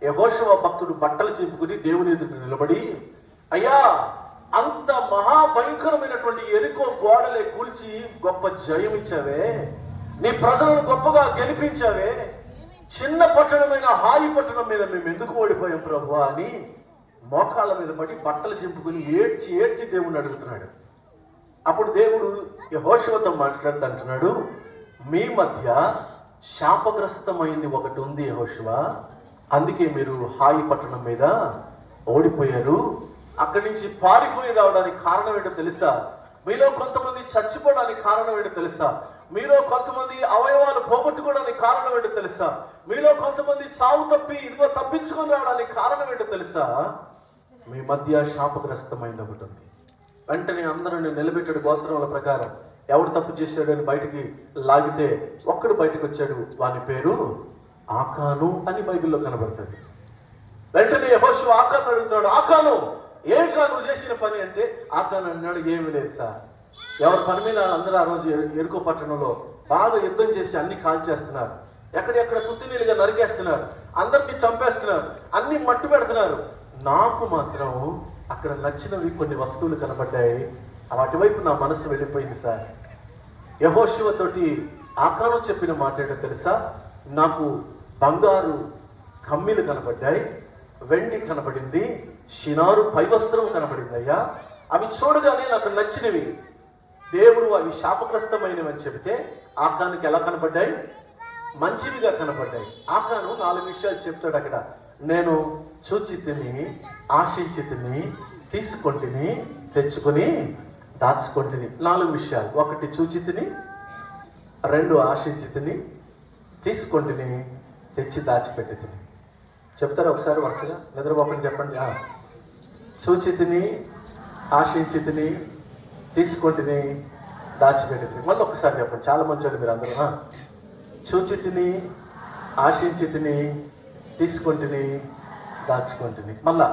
యెహోషువ భక్తుడు బట్టలు చింపుకుని దేవుని ఎదురు నిలబడి, అయ్యా, అంత మహాభయంకరమైనటువంటి ఎరికో గోడలే కూల్చి గొప్ప జయం ఇచ్చావే, నీ ప్రజలను గొప్పగా గెలిపించావే, చిన్న పట్టణమైన హాయి పట్టణం మీద మేము ఎందుకు ఓడిపోయాం ప్రభువా అని మోకాళ్ళ మీద పడి బట్టలు చింపుకుని ఏడ్చి ఏడ్చి దేవుణ్ణి అడుగుతున్నాడు. అప్పుడు దేవుడు యెహోషువతో మాట్లాడుతూ అంటున్నాడు, మీ మధ్య శాపగ్రస్తమైంది ఒకటి ఉంది యెహోషువ, అందుకే మీరు హాయి పట్టణం మీద ఓడిపోయారు. అక్కడి నుంచి పారిపోయి రావడానికి కారణం ఏంటో తెలుసా? మీలో కొంతమంది చచ్చిపోవడానికి కారణం ఏంటో తెలుసా? మీలో కొంతమంది అవయవాలు పోగొట్టుకోవడానికి కారణం ఏంటో తెలుసా? మీలో కొంతమంది చావు తప్పి ఇదిగో తప్పించుకొని రావడానికి కారణం ఏంటో తెలుసా? మీ మధ్య శాపగ్రస్తమైంది ఒకటి ఉంది. వెంటనే అందరూ నిలబెట్టాడు. గోత్రముల ప్రకారం ఎవడు తప్పు చేశాడు అని బయటికి లాగితే ఒక్కడు బయటకు వచ్చాడు. వాని పేరు ఆకాను అని బైబిల్లో కనబడుతుంది. వెంటనే యెహోషువ ఆకాను అడుగుతున్నాడు, ఆకాను, ఏంట్రా నువ్వు చేసిన పని అంటే ఆకాను అన్నాడు, ఏమి లేదు సార్. ఎవరి పని మీద అందరూ ఆ రోజు ఎరుకో పట్టణంలో బాగా యుద్ధం చేసి అన్ని కాల్చేస్తున్నారు. ఎక్కడెక్కడ తుత్తినీలుగా నరికేస్తున్నారు, అందరినీ చంపేస్తున్నారు, అన్ని మట్టు పెడుతున్నారు. నాకు మాత్రం అక్కడ నచ్చినవి కొన్ని వస్తువులు కనబడ్డాయి. వాటి వైపు నా మనసు వెళ్ళిపోయింది సార్. యెహోషువతోటి ఆకాను చెప్పిన మాట ఏంటో తెలుసా? నాకు బంగారు కమ్మిలు కనబడ్డాయి, వెండి కనబడింది, షినారు పైవస్త్రం కనబడింది అయ్యా. అవి చూడగానే నాకు నచ్చినవి. దేవుడు అవి శాపగ్రస్తమైనవి అని చెబితే ఆకానుకి ఎలా కనబడ్డాయి? మంచివిగా కనబడ్డాయి. ఆకాను 4 విషయాలు చెప్తాడు అక్కడ. నేను చూచితిని, ఆశించితిని, తీసుకొంటిని, తెచ్చుకొని దాచుకొంటిని. 4 విషయాలు. 1 చూచితిని, 2 ఆశించితిని, తీసుకొంటిని, తెచ్చి దాచిపెట్టితిని. చెప్తారా ఒకసారి వరుసగా? నిద్రపోకుండా చెప్పండి. చూచితిని, ఆశించితిని, తీసుకొంటిని, దాచిపెట్టితిని. మళ్ళీ ఒకసారి చెప్పండి. చాలా మంచి మీరు అందరూ. చూచితిని, ఆశించితిని, తీసుకొంటిని, దాచుకొంటిని. మళ్ళా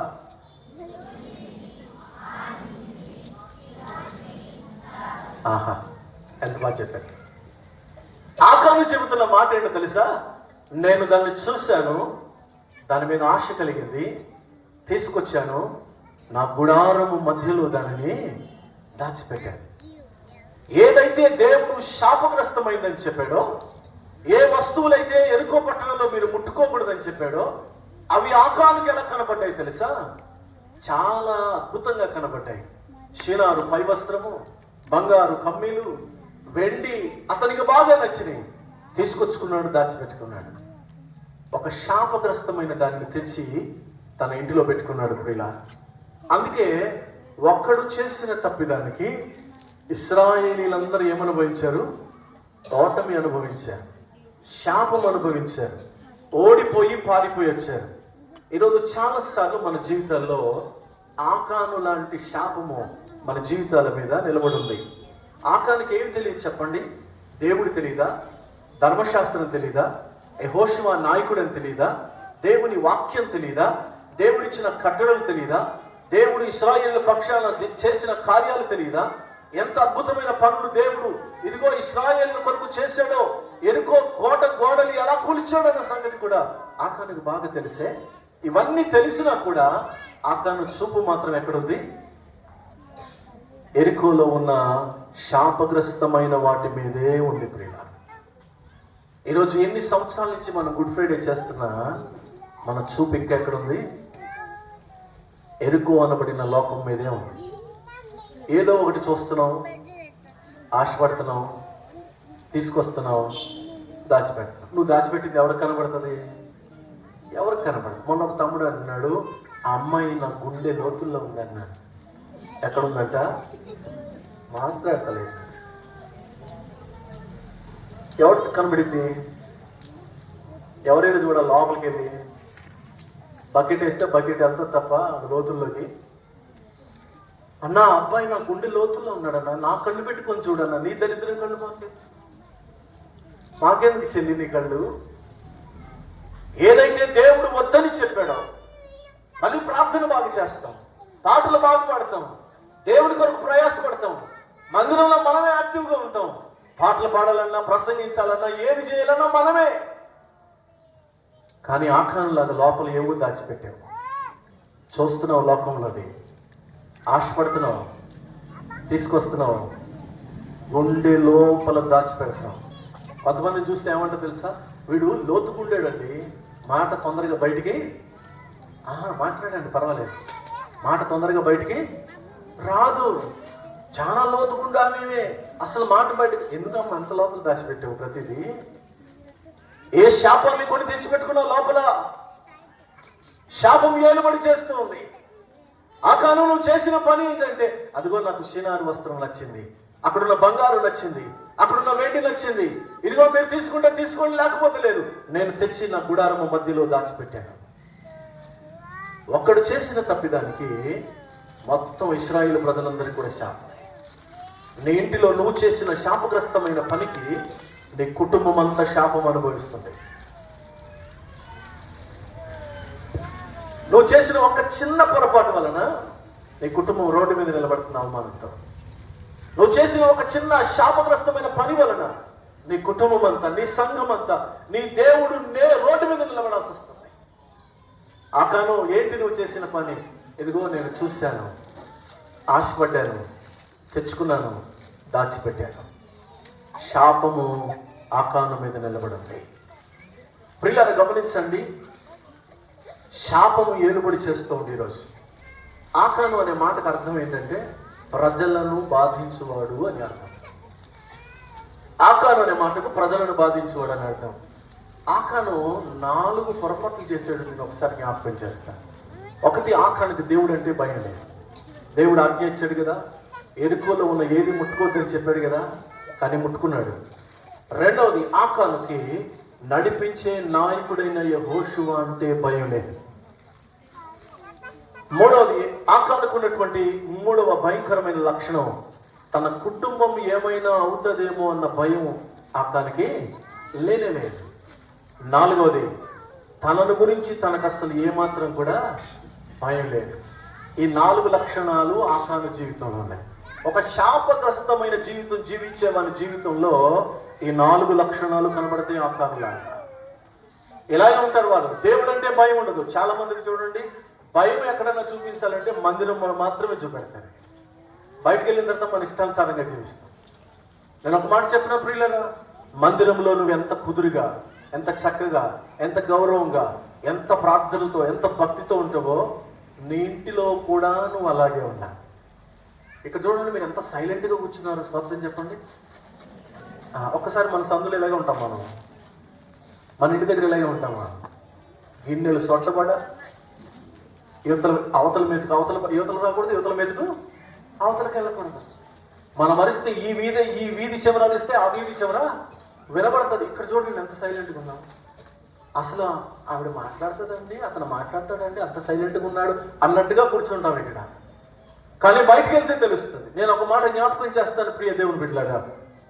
ఆహా, ఎంత బాగా చెప్పారు. ఆకాను చెబుతున్న మాట ఏంటో తెలుసా? నేను దాన్ని చూశాను, దాని మీద ఆశ కలిగింది, తీసుకొచ్చాను, నా గుడారము మధ్యలో దానిని దాచిపెట్టాను. ఏదైతే దేవుడు శాపగ్రస్తమైందని చెప్పాడో, ఏ వస్తువులైతే ఎరుకో పట్టణంలో మీరు ముట్టుకోకూడదని చెప్పాడో, అవి ఆకానుకి ఎలా కనబడ్డాయి తెలుసా? చాలా అద్భుతంగా కనబడ్డాయి. షినారు పైవస్త్రము, బంగారు కమ్మీలు, వెండి అతనికి బాగా నచ్చినాయి. తీసుకొచ్చుకున్నాడు, దాచిపెట్టుకున్నాడు. ఒక శాపగ్రస్తమైన దాన్ని తెచ్చి తన ఇంటిలో పెట్టుకున్నాడు ప్రియులా. అందుకే ఒక్కడు చేసిన తప్పిదానికి ఇశ్రాయేలీలందరూ ఏమనుభవించారు? ఓటమి అనుభవించారు, శాపం అనుభవించారు, ఓడిపోయి పారిపోయి వచ్చారు. ఈరోజు చాలాసార్లు మన జీవితాల్లో ఆకాను లాంటి శాపము మన జీవితాల మీద నిలబడి ఉంది. ఆకానికి ఏమి తెలియదు చెప్పండి? దేవుడు తెలీదా? ధర్మశాస్త్రం తెలీదా? యెహోషువ నాయకుడు అని తెలీదా? దేవుని వాక్యం తెలీదా? దేవుడిచ్చిన కట్టడలు తెలీదా? దేవుడు ఇశ్రాయేలు పక్షాన చేసిన కార్యాలు తెలీదా? ఎంత అద్భుతమైన పనులు దేవుడు ఇదిగో ఇశ్రాయేలు కొరకు చేశాడో, ఎరుకో గోడలు ఎలా కూల్చాడో అన్న సంగతి కూడా ఆకానుకు బాగా తెలిసే. ఇవన్నీ తెలిసినా కూడా ఆకాను చూపు మాత్రం ఎక్కడుంది? ఎరికోలో ఉన్న శాపగ్రస్తమైన వాటి మీదే ఉంది ప్రియుల. ఈరోజు ఎన్ని సంవత్సరాల నుంచి మనం గుడ్ ఫ్రైడే చేస్తున్నా మన చూపు ఇంకెక్కడుంది? ఎరుకు అనబడిన లోకం మీదే ఉంది. ఏదో ఒకటి చూస్తున్నాం, ఆశపడుతున్నాం, తీసుకొస్తున్నావు, దాచిపెడుతున్నావు. నువ్వు దాచిపెట్టింది ఎవరికి కనబడుతుంది? ఎవరికి కనబడదు. మొన్న ఒక తమ్ముడు అన్నాడు, ఆ అమ్మాయి నా గుండె లోతుల్లో ఉంది అన్నాడు. ఎక్కడుందంట? మాట్లాడతలేదు. ఎవరికి కనబడింది? ఎవరైనా చూడ లోపలికి వెళ్ళి బకెట్ వేస్తే బకెట్ వెళ్తా తప్ప లోతుల్లోకి. అన్నా అబ్బాయి నా గుండె లోతుల్లో ఉన్నాడన్నా, నా కళ్ళు పెట్టుకొని చూడన్నా. నీ దరిద్రం కళ్ళు మాకెందుకు చెల్లి నీ కళ్ళు? ఏదైతే దేవుడు వద్దని చెప్పాడో మళ్ళీ ప్రార్థన బాగా చేస్తాం, పాటలు బాగా పాడతాం, దేవుడి కొరకు ప్రయాసపడతాం, మందిరంలో మనమే యాక్టివ్గా ఉంటాం. పాటలు పాడాలన్నా, ప్రసంగించాలన్నా, ఏది చేయాలన్నా మనమే. కానీ ఆకారంలాగా లోపల ఏవో దాచిపెట్టావు. చూస్తున్నావు లోకంలోది, ఆశపడుతున్నావు, తీసుకొస్తున్నావు, గుండె లోపల దాచిపెడతావు. కొంతమందిని చూస్తే ఏమంటో తెలుసా? వీడు లోతుకుండేడండి, మాట తొందరగా బయటికి మాట్లాడండి పర్వాలేదు, మాట తొందరగా బయటికి రాదు. చాలా లోతుకుండా మేమే అసలు మాట బయటకు ఎందుకమ్మా అంత లోపల దాచిపెట్టావు? ప్రతిదీ ఏ శాపాన్ని కొని తెచ్చిపెట్టుకున్నావు లోపల? శాపం ఏలుబడి చేస్తూ ఉంది. ఆ కాలంలో నువ్వు చేసిన పని ఏంటంటే, అదిగో నాకు షినారు వస్త్రం నచ్చింది, అక్కడున్న బంగారు నచ్చింది, అక్కడున్న వెండి నచ్చింది, ఇదిగో మీరు తీసుకుంటే తీసుకోండి, లేకపోతే లేదు, నేను తెచ్చి నా గుడారము మధ్యలో దాచిపెట్టాను. ఒక్కడు చేసిన తప్పిదానికి మొత్తం ఇశ్రాయేలు ప్రజలందరికీ కూడా శాపం. నీ ఇంటిలో నువ్వు చేసిన శాపగ్రస్తమైన పనికి నీ కుటుంబం అంతా శాపం అనుభవిస్తుంది. నువ్వు చేసిన ఒక చిన్న పొరపాటు వలన నీ కుటుంబం రోడ్డు మీద నిలబడుతున్న అవమానంతో, నువ్వు చేసిన ఒక చిన్న శాపగ్రస్తమైన పని వలన నీ కుటుంబం అంతా, నీ సంఘం అంతా, నీ దేవుడు రోడ్డు మీద నిలబడాల్సి వస్తుంది. ఆకాను ఏంటి నువ్వు చేసిన పని? ఇదిగో నేను చూశాను, ఆశపడ్డాను, తెచ్చుకున్నాను, దాచిపెట్టాను. శాపము ఆకాను మీద నిలబడింది. ప్రియులారా గమనించండి, శాపము ఏలుబడి చేస్తూ ఉంది ఈరోజు. ఆకాను అనే మాటకు అర్థం ఏంటంటే ప్రజలను బాధించువాడు అని అర్థం. ఆకాను అనే మాటకు ప్రజలను బాధించువాడు అని అర్థం. ఆకాను 4 పొరపాట్లు చేసాడు. నేను ఒకసారి జ్ఞాపకం చేస్తాను. ఒకటి, ఆకానికి దేవుడు అంటే భయం లేదు. దేవుడు ఆజ్ఞ ఇచ్చాడు కదా, ఎరుకోలో ఉన్న ఏది ముట్టుకోవద్దని చెప్పాడు కదా, కానీ ముట్టుకున్నాడు. రెండవది, ఆకానుకి నడిపించే నాయకుడైన యెహోషువ అంటే భయం లేదు. మూడవది, ఆకానుకున్నటువంటి 3వ భయంకరమైన లక్షణం, తన కుటుంబం ఏమైనా అవుతుందేమో అన్న భయం ఆకానికి లేనే లేదు. 4వది, తనను గురించి తనకు అసలు ఏమాత్రం కూడా భయం లేదు. ఈ 4 లక్షణాలు ఆకాను జీవితంలో ఉన్నాయి. ఒక శాపగ్రస్తమైన జీవితం జీవించే వాని జీవితంలో ఈ 4 లక్షణాలు కనబడితే ఆకానులాగా. ఇలాగే ఉంటారు వాళ్ళు. దేవుడు అంటే భయం ఉండదు. చాలా మందికి చూడండి, భయం ఎక్కడైనా చూపించాలంటే మందిరం మాత్రమే చూపెడతారు. బయటకు వెళ్ళిన తర్వాత మన ఇష్టానుసారంగా జీవిస్తాం. నేను ఒక మాట చెప్పిన ప్రియులరా, మందిరంలో నువ్వు ఎంత కుదురుగా, ఎంత చక్కగా, ఎంత గౌరవంగా, ఎంత ప్రార్థనతో, ఎంత భక్తితో ఉంటావో నీ ఇంటిలో కూడా నువ్వు అలాగే ఉండాలి. ఇక్కడ చూడండి, మీరు ఎంత సైలెంట్గా కూర్చున్నారు. స్తోత్రం చెప్పండి. ఒక్కసారి మన సందులో ఇలాగే ఉంటాం, మనం మన ఇంటి దగ్గర ఇలాగే ఉంటామా? గిన్నెలు సొట్టబడ, అవతల మీదకు యువతలు రాకూడదు, యువతల మీదకు అవతలకి వెళ్ళకూడదు. మన మరిస్తే ఈ వీధి చివర అరిస్తే ఆ వీధి చివర వినబడుతుంది. ఇక్కడ చూడండి ఎంత సైలెంట్గా ఉన్నాం. అసలు ఆవిడ మాట్లాడుతుందండి, అతను మాట్లాడతాడండి, అంత సైలెంట్గా ఉన్నాడు అన్నట్టుగా కూర్చుంటాం ఇక్కడ. కానీ బయటకు వెళ్తే తెలుస్తుంది. నేను ఒక మాట జ్ఞాపకం చేస్తాను, ప్రియ దేవుని బిడ్డలారా,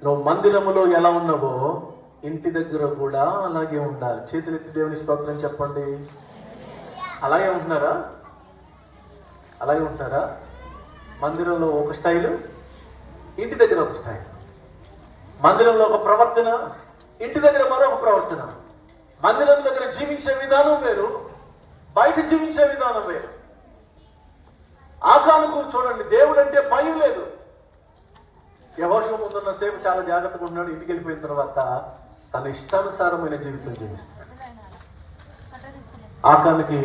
నువ్వు మందిరములో ఎలా ఉన్నావో ఇంటి దగ్గర కూడా అలాగే ఉండాలి. చేతులెత్తి దేవుని స్తోత్రం చెప్పండి. అలాగే ఉంటున్నారా? అలాగే ఉంటారా? మందిరంలో ఒక స్టైలు, ఇంటి దగ్గర ఒక స్టైల్. మందిరంలో ఒక ప్రవర్తన, ఇంటి దగ్గర మరొక ప్రవర్తన. మందిరం దగ్గర జీవించే విధానం వేరు, బయట జీవించే విధానం వేరు. ఆకానుకు చూడండి, దేవుడు అంటే భయం లేదు. యెహోషువ ముందున్న సేపు చాలా జాగ్రత్తగా ఉన్నాడు. ఇంటికి వెళ్ళిపోయిన తర్వాత తన ఇష్టానుసారమైన జీవితం జీవిస్తున్నాడు. ఆకానుకి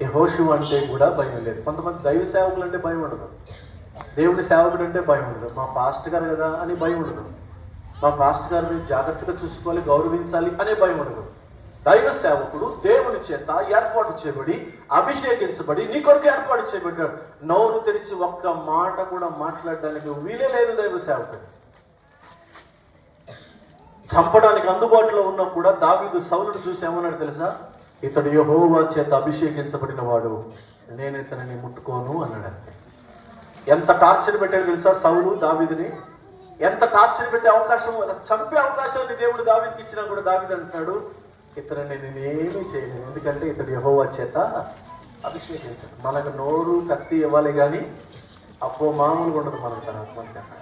యెహోషువ అంటే కూడా భయం లేదు. కొంతమంది దైవ సేవకులు అంటే భయం ఉండదు, దేవుడి సేవకుడు అంటే భయం ఉండదు, మా పాస్టర్ గారు కదా అని భయం ఉండదు, మా పాస్టర్ గారిని జాగ్రత్తగా చూసుకోవాలి, గౌరవించాలి అనే భయం ఉండదు. దైవ సేవకుడు దేవుని చేత ఏర్పాటు చేయబడి అభిషేకించబడి నీ కొరకు ఏర్పాటు చేయబడ్డాడు. నోరు తెరిచి ఒక్క మాట కూడా మాట్లాడడానికి వీలే లేదు దైవ సేవకుడు. చంపడానికి అందుబాటులో ఉన్నా కూడా దావీదు సౌలును చూసి ఏమన్నాడు తెలుసా? ఇతడు యెహోవా చేత అభిషేకించబడిన వాడు, నేను ఇతనిని ముట్టుకోను అన్నాడు. అంతే. ఎంత టార్చర్ పెట్టాడు తెలుసా సౌలు దావీదుని? ఎంత టార్చర్ పెట్టే అవకాశం, చంపే అవకాశాన్ని దేవుడు దావీదుకి ఇచ్చినా కూడా దావీదు అంటున్నాడు, ఇతరుని నేనేమీ చేయలేను, ఎందుకంటే ఇతడు యెహోవా చేత అభిషేకించాడు. మనకు నోరు కత్తి ఇవ్వాలి కానీ అప్పో మామూలుగా ఉండదు మనకు. తర్వాత మనకన్నా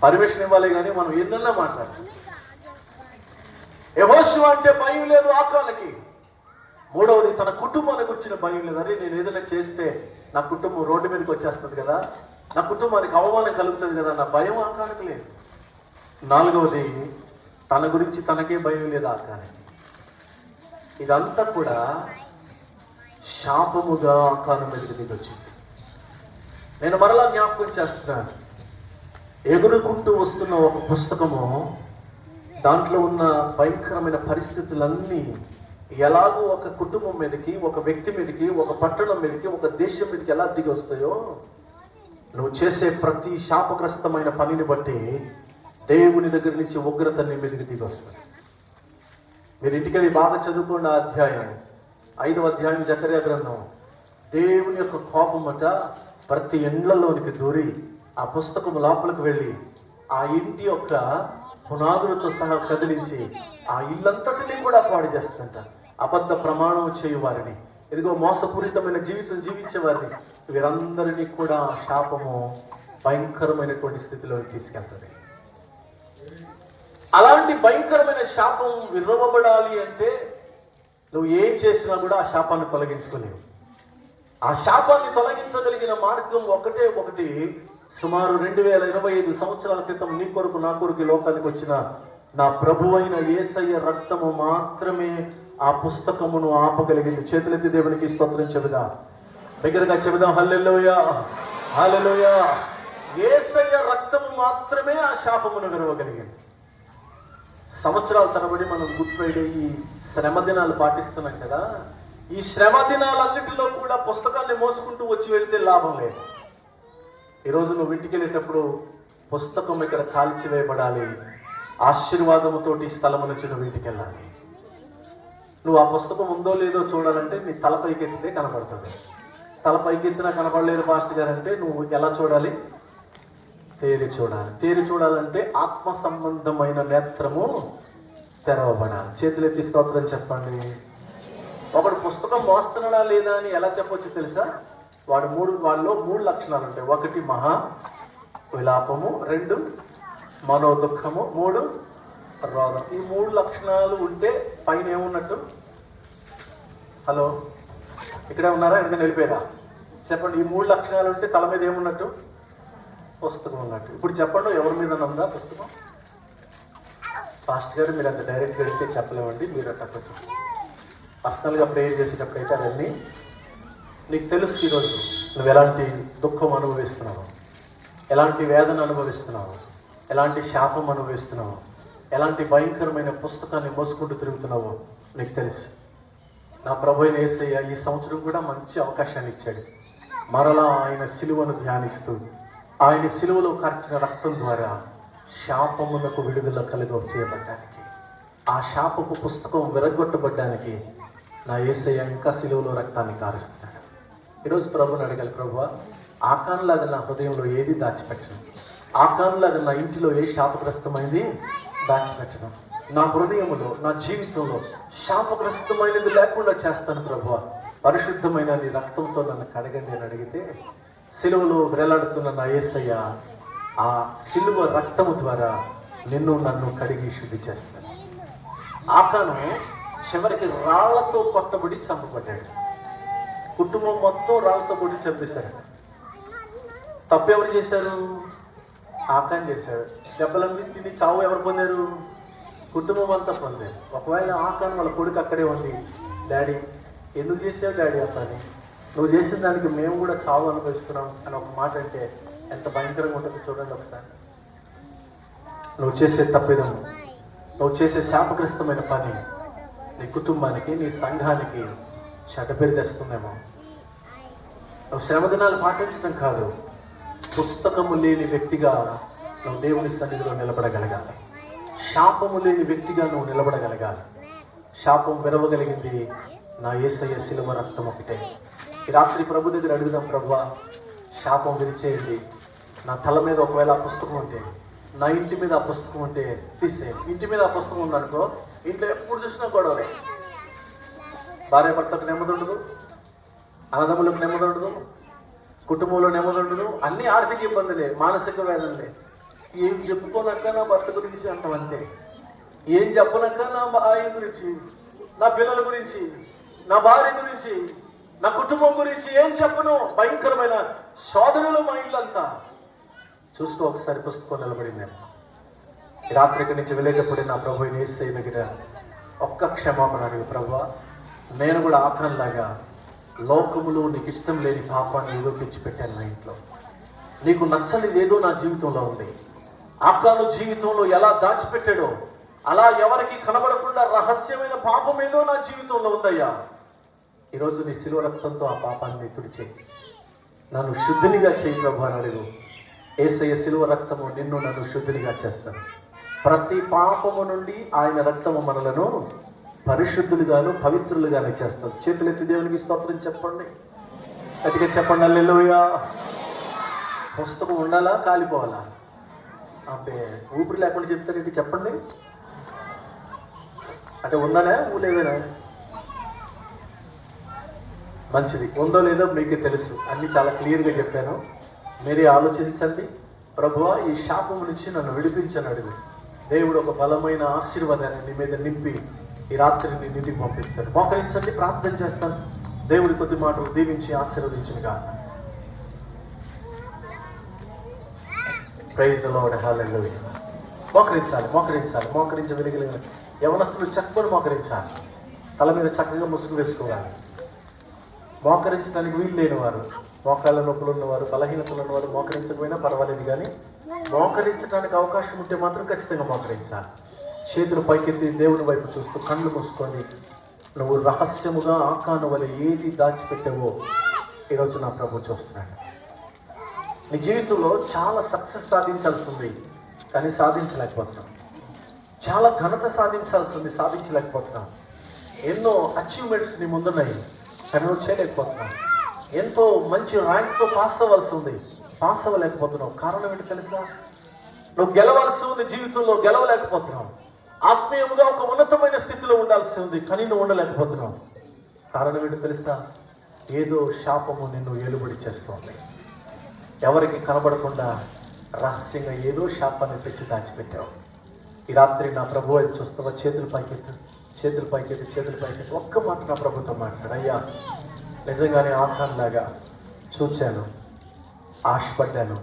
పర్మిషన్ ఇవ్వాలి కానీ మనం ఎన్నన్నా మాట్లాడాలి. యెహోషువ అంటే భయం లేదు ఆకానికి. మూడవది, తన కుటుంబాన్ని గురించిన భయం లేదు. అరే నేను ఏదైనా చేస్తే నా కుటుంబం రోడ్డు మీదకి వచ్చేస్తుంది కదా, నా కుటుంబానికి అవమానం కలుగుతుంది కదా, నా భయం ఆకానికి లేదు. నాలుగవది, తన గురించి తనకే భయం లేదు ఆకానికి. ఇదంతా కూడా శాపముగా ఆకారం మీదకి దిగొచ్చింది. నేను మరలా జ్ఞాపకం చేస్తున్నాను, ఎగురుకుంటూ వస్తున్న ఒక పుస్తకము, దాంట్లో ఉన్న భయంకరమైన పరిస్థితులన్నీ ఎలాగో ఒక కుటుంబం మీదకి, ఒక వ్యక్తి మీదకి, ఒక పట్టణం మీదకి, ఒక దేశం మీదకి ఎలా దిగి వస్తాయో, నువ్వు చేసే ప్రతి శాపగ్రస్తమైన పనిని బట్టి దేవుని దగ్గర నుంచి ఉగ్రత నీ మీదకి దిగి వస్తుంది. మీరు ఇంటికి బాగా చదువుకున్న అధ్యాయం 5వ అధ్యాయం జకర్యా గ్రంథం. దేవుని యొక్క కోపమట ప్రతి ఇండ్లలోనికి దూరి ఆ పుస్తకం లోపలికి వెళ్ళి ఆ ఇంటి యొక్క పునాదులతో సహా కదిలించి ఆ ఇల్లంతటినీ కూడా పాడు చేస్తుంట. అబద్ధ ప్రమాణం చేయు వారిని, ఇదిగో మోసపూరితమైన జీవితం జీవించే వారిని, వీరందరినీ కూడా శాపము భయంకరమైనటువంటి స్థితిలో తీసుకెళ్తుంది. అలాంటి భయంకరమైన శాపం విరవబడాలి అంటే నువ్వు ఏం చేసినా కూడా ఆ శాపాన్ని తొలగించుకోలేవు. ఆ శాపాన్ని తొలగించగలిగిన మార్గం ఒకటే ఒకటి. సుమారు 2025 సంవత్సరాల క్రితం నీ కొరకు నా కొరకు లోకానికి వచ్చిన నా ప్రభువైన యేసయ్య రక్తము మాత్రమే ఆ పుస్తకమును ఆపగలిగింది. చేతులెత్తి దేవునికి స్తోత్రం చెబుదాం, దగ్గరగా చెబుదాం. హల్లెలూయా, హల్లెలూయా. యేసయ్య రక్తము మాత్రమే ఆ శాపమును విరవగలిగింది. సంవత్సరాల తరబడి మనం గుడ్ ఫ్రైడే ఈ శ్రమ దినాలు పాటిస్తున్నాం కదా. ఈ శ్రమ దినాలన్నిటిలో కూడా పుస్తకాన్ని మోసుకుంటూ వచ్చి వెళితే లాభం లేదు. ఈరోజు నువ్వు ఇంటికి వెళ్ళేటప్పుడు పుస్తకం ఇక్కడ కాల్చివేయబడాలి, ఆశీర్వాదముతోటి స్థలము నుంచి నువ్వు ఇంటికి వెళ్ళాలి. నువ్వు ఆ పుస్తకం ఉందో లేదో చూడాలంటే నీ తలపైకి ఎత్తితే కనపడుతుంది. తలపైకి ఎత్తినా కనపడలేదు పాస్టర్ గారు అంటే నువ్వు ఎలా చూడాలి? తేరి చూడాలి. తేరి చూడాలంటే ఆత్మ సంబంధమైన నేత్రము తెరవబడాలి. చేతులెత్తి స్తోత్రం చెప్పండి. ఒకడు పుస్తకం మోస్తున్నాడా లేదా అని ఎలా చెప్పొచ్చు తెలుసా? వాళ్ళలో 3 లక్షణాలు ఉంటాయి. 1 మహా విలాపము, 2 మనోదుఖము, 3 రోగం. ఈ 3 లక్షణాలు ఉంటే పైన ఏమున్నట్టు? హలో, ఇక్కడే ఉన్నారా? ఎందుకని వెళ్ళిపోయారా? చెప్పండి. ఈ 3 లక్షణాలు ఉంటే తల మీద ఏమున్నట్టు? పుస్తకం ఉన్నట్టు. ఇప్పుడు చెప్పండి, ఎవరి మీద ఉందా పుస్తకం? పాస్టర్ గారు మీరు అంత డైరెక్ట్గా వెళ్తే చెప్పలేమండి, మీరు అట్లా కొంచెం పర్సనల్గా ప్రేయర్ చేసేటప్పుడు అయితే అవన్నీ నీకు తెలుసు. ఈరోజు నువ్వు ఎలాంటి దుఃఖం అనుభవిస్తున్నావు, ఎలాంటి వేదన అనుభవిస్తున్నావు, ఎలాంటి శాపం అనుభవిస్తున్నావు, ఎలాంటి భయంకరమైన పుస్తకాన్ని మోసుకుంటూ తిరుగుతున్నావో నీకు తెలుసు. నా ప్రభు అయిన యేసయ్య ఈ సంవత్సరం కూడా మంచి అవకాశాన్ని ఇచ్చాడు. మరలా ఆయన సిలువను ధ్యానిస్తూ ఆయన సిలువలో కార్చిన రక్తం ద్వారా శాపమునకు విడుదల చేయబడ్డానికి, ఆ శాపపు పుస్తకం విరగొట్టబడ్డానికి నా యేసయ్య ఇంకా సిలువలో రక్తాన్ని కారుస్తున్నాడు. ఈరోజు ప్రభుని అడగాలి, ప్రభువా ఆకాన్లాగా నా హృదయంలో ఏది దాచిపెట్టను, ఆకాన్లాగా నా ఇంటిలో ఏ శాపగ్రస్తమైంది దాచిపెట్టను, నా హృదయంలో నా జీవితంలో శాపగ్రస్తమైనది లేకుండా చేస్తాను ప్రభువా, పరిశుద్ధమైన నీ రక్తంతో నన్ను కడగండి అని అడిగితే సిలువలో వేలాడుతున్న నా యేసయ్య ఆ సిలువ రక్తము ద్వారా నిన్ను నన్ను కడిగి శుద్ధి చేస్తాను. ఆకాను చివరికి రాళ్లతో కొట్టబడి చంపబడ్డాడు. కుటుంబం మొత్తం రాళ్లతో కొట్టి చంపేశారు. తప్పెవరు చేశారు? ఆకాన్ చేశాడు. దెబ్బలన్నీ తిని చావు ఎవరు పొందారు? కుటుంబం అంతా పొందారు. ఒకవేళ ఆకాన్ వాళ్ళ కొడుకు అక్కడే ఉంది, డాడీ ఎందుకు చేసావు డాడీ ఆ పని, నువ్వు చేసిన దానికి మేము కూడా చావు అనుభవిస్తున్నాం అని ఒక మాట అంటే ఎంత భయంకరంగా ఉంటుందో చూడండి ఒకసారి. నువ్వు చేసే తప్పిదం, నువ్వు చేసే శాపగ్రస్తమైన పని నీ కుటుంబానికి, నీ సంఘానికి చెడ్డ పేరు తెస్తుందేమో. నువ్వు శ్రమదినాలు పాటించడం కాదు, పుస్తకము లేని వ్యక్తిగా నువ్వు దేవుని సన్నిధిలో నిలబడగలగాలి. శాపము లేని వ్యక్తిగా నువ్వు నిలబడగలగాలి. శాపం విరవగలిగింది నా యేసయ్య శిలువ రక్తం ఒకటే. ఈ రాత్రి ప్రభు దగ్గర అడుగుదాం, ప్రభువా శాపం విరిచేయండి. నా తల మీద ఒకవేళ ఆ పుస్తకం ఉంటే, నా ఇంటి మీద ఆ పుస్తకం ఉంటే తీసేయండి. ఇంటి మీద ఆ పుస్తకం ఉందనుకో, ఇంట్లో ఎప్పుడు చూసినా గొడవలే. భార్య భర్తకు నెమ్మది ఉండదు, అన్నదమ్ములకు నెమ్మది ఉండదు, కుటుంబంలో నెమ్మది ఉండదు, అన్ని ఆర్థిక ఇబ్బందులే, మానసిక వేదనలే. ఏం చెప్పుకోనక్క నా భర్త గురించి అంటాం అంతే. ఏం చెప్పనక్క నా భార్య గురించి, నా పిల్లల గురించి, నా భార్య గురించి, నా కుటుంబం గురించి ఏం చెప్పను. భయంకరమైన శోధనలు మా ఇల్లంతా. చూసుకో ఒకసారి పుస్తకం నిలబడింది. రాత్రి ఇక్కడి నుంచి వెళ్ళేటప్పుడు నా ప్రభు యేసయ్య దగ్గర ఒక్క క్షమాపణ అడిగి, ప్రభువా నేను కూడా ఆఖరంలాగా లోకములో నీకు ఇష్టం లేని పాపాన్ని ఏదో తెచ్చిపెట్టాను నా ఇంట్లో. నీకు నచ్చనిది ఏదో నా జీవితంలో ఉంది. ఆకాను జీవితంలో ఎలా దాచిపెట్టాడో అలా ఎవరికి కనబడకుండా రహస్యమైన పాపం ఏదో నా జీవితంలో ఉందయ్యా. ఈరోజు నీ శిలువ రక్తంతో ఆ పాపాన్ని తుడిచేయి, నన్ను శుద్ధినిగా చేయి ప్రభు అని అడుగు. యేసయ్య శిలువ రక్తము నిన్ను నన్ను శుద్ధినిగా చేస్తాను. ప్రతి పాపము నుండి ఆయన రక్తము మనలను పరిశుద్ధులుగాను పవిత్రులుగానే చేస్తాం. చేతులెత్తి దేవునికి స్తోత్రం చెప్పండి, గట్టిగా చెప్పండి హల్లెలూయా. పుస్తకం ఉండాలా కాలిపోవాలా? అంటే ఊపిరి లేకుండా చెప్తారేంటి చెప్పండి. అంటే ఉందనే ఊలేదనే? మంచిది, ఉందో లేదో మీకే తెలుసు. అన్నీ చాలా క్లియర్గా చెప్పాను, మీరే ఆలోచించండి. ప్రభువా ఈ శాపం నుంచి నన్ను విడిపించని అడుగు. దేవుడు ఒక బలమైన ఆశీర్వాదాన్ని నీ మీద నింపి ఈ రాత్రి నీ ఇంటికి పంపిస్తాడు. మోకరించండి, ప్రార్థన చేస్తాను. దేవుడి కొద్ది మాటలు దీవించి ఆశీర్వదించునుగా. ప్రైజ్ ది లార్డ్, హల్లెలూయా. మోకరించాలి, మోకరించాలి, మోకరించగలిగిన యవనస్తులు చక్కని మోకరించాలి. తల మీద చక్కగా ముసుగు వేసుకోవాలి. మోకరించడానికి వీలు లేని వారు, మోకాళ్ళ నొప్పులు ఉన్నవారు, బలహీనతలు ఉన్నవారు మోకరించకపోయినా పర్వాలేదు, కానీ మోకరించడానికి అవకాశం ఉంటే మాత్రం ఖచ్చితంగా మోకరించాలి. చేతులు పైకెత్తి దేవుని వైపు చూస్తూ కళ్ళు మూసుకొని, నువ్వు రహస్యముగా ఆకాను వలె ఏది దాచిపెట్టావో ఈరోజు నా ప్రభు చూస్తున్నాడు. నీ జీవితంలో చాలా సక్సెస్ సాధించాల్సి ఉంది, కానీ సాధించలేకపోతున్నాం. చాలా ఘనత సాధించాల్సి ఉంది, సాధించలేకపోతున్నాం. ఎన్నో అచీవ్మెంట్స్ నీ ముందున్నాయి, కానీ నువ్వు చేయలేకపోతున్నావు. ఎంతో మంచి ర్యాంక్తో పాస్ అవ్వాల్సి ఉంది, పాస్ అవ్వలేకపోతున్నావు. కారణం ఏంటి తెలుసా? నువ్వు గెలవాల్సి ఉంది, జీవితంలో గెలవలేకపోతున్నావు. ఆత్మీయముగా ఒక ఉన్నతమైన స్థితిలో ఉండాల్సి ఉంది, కానీ నువ్వు ఉండలేకపోతున్నావు. కారణం ఏంటి తెలుసా? ఏదో శాపము నిన్ను ఏలుబడి చేస్తుంది. ఎవరికి కనబడకుండా రహస్యంగా ఏదో శాపాన్ని తెచ్చి దాచిపెట్టావు. ఈ రాత్రి నా ప్రభు వైపు చూస్తావా? చేతులు పైకెత్తు, చేతులు పైకెత్తి, చేతులు పైకెత్తి. ఒక్క మాట నా ప్రభుతో మాట్లాడు. అయ్యా నిజంగానే ఆఖాన్లాగా చూచాను, ఆశపడ్డాను,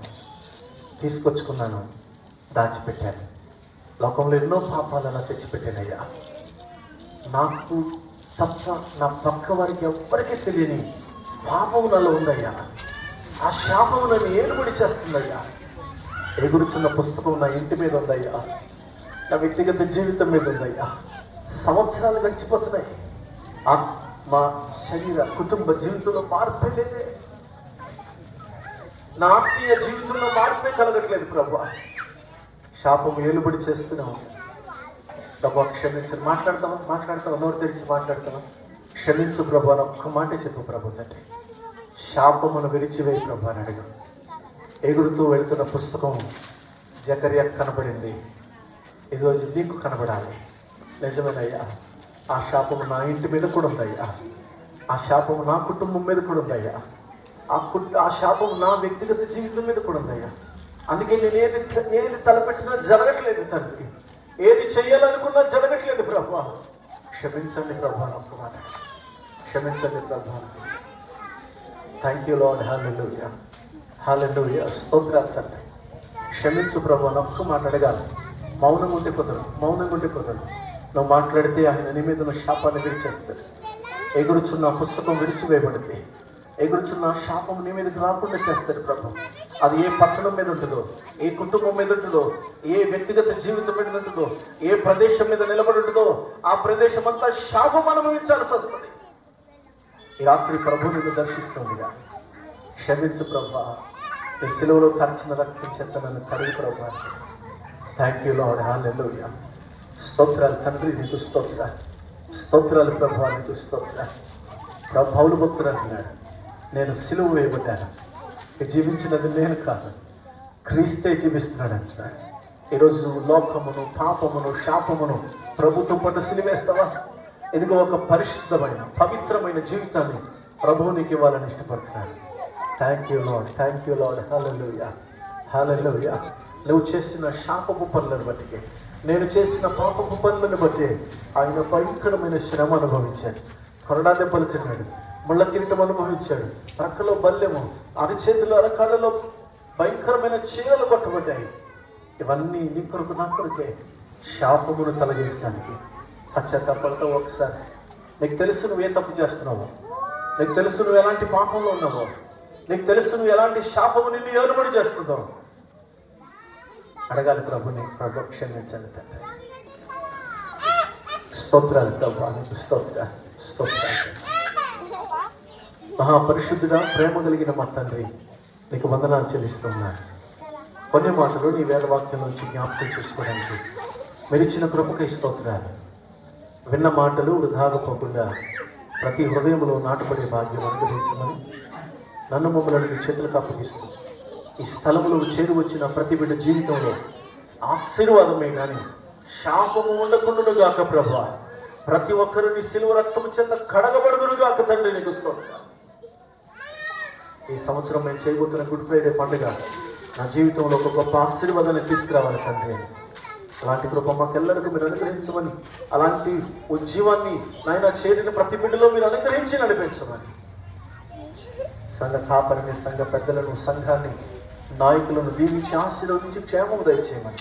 తీసుకొచ్చుకున్నాను, దాచిపెట్టాను. లోకంలో ఎన్నో పాపాలను తెచ్చిపెట్టానయ్యా. నాకు తప్ప నా పక్క వారికి ఎవ్వరికీ తెలియని పాపం నాలో ఉందయ్యా. ఆ శాపం నన్ను ఏలుబడి చేస్తుందయ్యా. ఎగురుచున్న పుస్తకం నా ఇంటి మీద ఉందయ్యా, నా వ్యక్తిగత జీవితం మీద ఉందయ్యా. సంవత్సరాలు గడిచిపోతున్నాయి, మా శరీర కుటుంబ జీవితంలో మార్పే లేదే, నా ఆత్మీయ జీవితంలో మార్పే కలగట్లేదు ప్రభా. శాపం ఏలుబడి చేస్తున్నావు ప్రభా. క్షమించు. మాట్లాడతావా? నోరు తెరిచి మాట్లాడతావా? క్షమించు ప్రభా. ఒక్క మాట చెప్పు ప్రభు. తండ్రి శాపమును విరిచివేయి ప్రభా అని అడుగు. ఎగురుతూ వెళుతున్న పుస్తకం జకర్యా కనబడింది, ఈరోజు నీకు కనబడాలి. నిజమేనయ్యా, ఆ శాపము నా ఇంటి మీద కూడా ఉందయ్యా, ఆ శాపము నా కుటుంబం మీద కూడా ఉందయ్యా, ఆ శాపము నా వ్యక్తిగత జీవితం మీద కూడా ఉందయ్యా. అందుకే నేను ఏది తలపెట్టినా జరగట్లేదు తండ్రి, ఏది చెయ్యాలనుకున్నా జరగట్లేదు ప్రభా. క్షమించండి ప్రభా, ఒక్క మాట క్షమించండి ప్రభా. థ్యాంక్ యూ లార్డ్, హల్లెలూయా, హల్లెలూయా. స్తోత్రాలు తండ్రి. క్షమించు ప్రభా. ఒక్క మాట అడగాలి. మౌనంగా ఉంటే కుదరదు. నువ్వు మాట్లాడితే ఆయన నీ మీద ఉన్న శాపాన్ని విడిచేస్తాడు. ఎగురుచున్న పుస్తకం విడిచివేయబడింది. ఎగురుచున్న శాపం నీ మీదకి రాకుండా చేస్తాడు ప్రభు. అది ఏ పట్టణం మీద ఉంటుందో, ఏ కుటుంబం మీద ఉంటుందో, ఏ వ్యక్తిగత జీవితం మీద ఉంటుందో, ఏ ప్రదేశం మీద నిలబడి ఉంటుందో ఆ ప్రదేశం అంతా శాపం అనుభవించాల్సి వస్తుంది. ఈ రాత్రి ప్రభు నిన్ను దర్శిస్తుందిగా. క్షమించు ప్రభా, నీ సిలువలో ఖర్చిన రక్తం చెత్త నన్ను కడిగి ప్రభా. Thank you lord. హల్లెలూయా. స్తోత్రాలు తండ్రి, నీకు స్తోత్రాలు. స్తోత్రాలు ప్రభా, నీకు స్తోత్రాలు. పౌలు భక్తుడు అంటున్నాడు, నేను సిలువ వేయబడ్డాను, జీవించినది నేను కాదు, క్రీస్తే జీవిస్తున్నాడు అంటున్నాడు. ఈరోజు లోకమును, పాపమును, శాపమును ప్రభుత్వం పట్టు సిలివేస్తావా? ఇదిగో ఒక పరిశుద్ధమైన పవిత్రమైన జీవితాన్ని ప్రభువు నీకు ఇవ్వాలని ఇష్టపడుతున్నాడు. Thank you lord. Thank you lord. Hallelujah. Hallelujah. నువ్వు చేసిన శాపపు పనులను బట్టి, నేను చేసిన పాపపు పనులను బట్టి ఆయన భయంకరమైన శ్రమ అనుభవించాడు. కొరడా దెబ్బలు తిన్నాడు, ముళ్ళ కిరీటం అనుభవించాడు, ప్రక్కలో బల్లెము, అరచేతులు అరకాళ్ళలో భయంకరమైన చీరలు కొట్టబడ్డాయి. ఇవన్నీ నీ కొరకు నా కొరకే, శాపమును తొలగించడానికి. పశ్చాత్తాపంతో ఒకసారి నీకు తెలుసు నువ్వు ఏ తప్పు చేస్తున్నావో, నీకు తెలుసు నువ్వు ఎలాంటి పాపంలో ఉన్నావో, నీకు తెలుసు నువ్వు ఎలాంటి శాపము నిన్ను ఏలుబడి చేస్తుందో అడగాలి ప్రభుని. ప్రభు క్షమించండి తండ్రి. స్తోత్రాలు ప్రభు, నీకు స్తోత్రాలు. స్తోత్రాలు. మహాపరిశుద్ధుడా, ప్రేమ కలిగిన మా తండ్రి, నీకు వందనాలు చెల్లిస్తున్నాను. కొన్ని మాటలు నీ వేదవాక్యం నుంచి జ్ఞాపకం చేసుకోవడానికి మీరు ఇచ్చిన కృపకై స్తోత్రాలు. విన్న మాటలు వృధాగా పోకుండా ప్రతి హృదయంలో నాటపడే భాగ్యం అనుగ్రహించమని నన్ను మమ్మల్ని నీ చేతులకు అప్పగిస్తూ ఈ స్థలంలో చేరి వచ్చిన ప్రతి బిడ్డ జీవితంలో ఆశీర్వాదమే కానీ శాపము ఉండకుండాగాక ప్రభువా. ప్రతి ఒక్కరు నీ సిలువ రక్తము చెంత కడగబడుదురుగాక తండ్రి, నీకు స్తోత్రాలు. ఈ సంవత్సరం నేను చేయబోతున్న గుడ్ ఫ్రైడే పండుగ నా జీవితంలో ఒక గొప్ప ఆశీర్వాదాన్ని తీసుకురావాలి తండ్రి. అలాంటి కృప మాకెల్లరికీ మీరు అనుగ్రహించమని, అలాంటి ఉజ్జీవాన్ని నాయన చేరిన ప్రతి బిడ్డలో మీరు అనుగ్రహించి నడిపించమని, సంఘ కాపరిని, సంఘ పెద్దలను, సంఘాన్ని, నాయకులను దీవించి ఆశీర్వదించి క్షేమము దయచేయమని,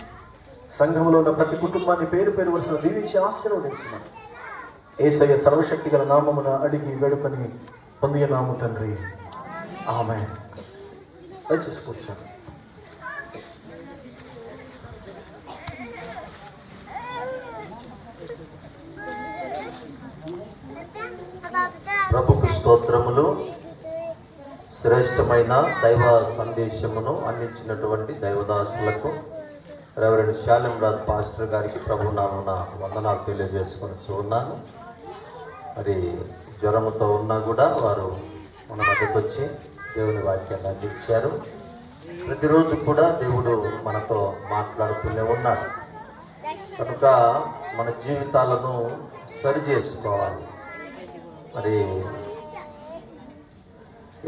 సంఘంలో ఉన్న ప్రతి కుటుంబాన్ని పేరు పేరు వరుసను దీవించి ఆశీర్వదించమని యేసయ్య సర్వశక్తి గల నామమున అడిగి వేడుకొని పొందిన నాము తండ్రి. ఆమేన్. దయచేసి కూర్చోండి. ప్రభుకు స్తోత్రములు. శ్రేష్టమైన దైవ సందేశమును అందించినటువంటి దైవదాసులకు రెవరెండ్ శాలెం రాజ్ పాస్టర్ గారికి ప్రభు నామమున వందనాలు తెలియజేసుకొని ఉన్నాను. మరి జ్వరముతో ఉన్నా కూడా వారు మన మధ్యకు వచ్చి దేవుని వాక్యాన్ని అందించారు. ప్రతిరోజు కూడా దేవుడు మనతో మాట్లాడుతూనే ఉన్నాడు. కనుక మన జీవితాలను సరి చేసుకోవాలి. మరి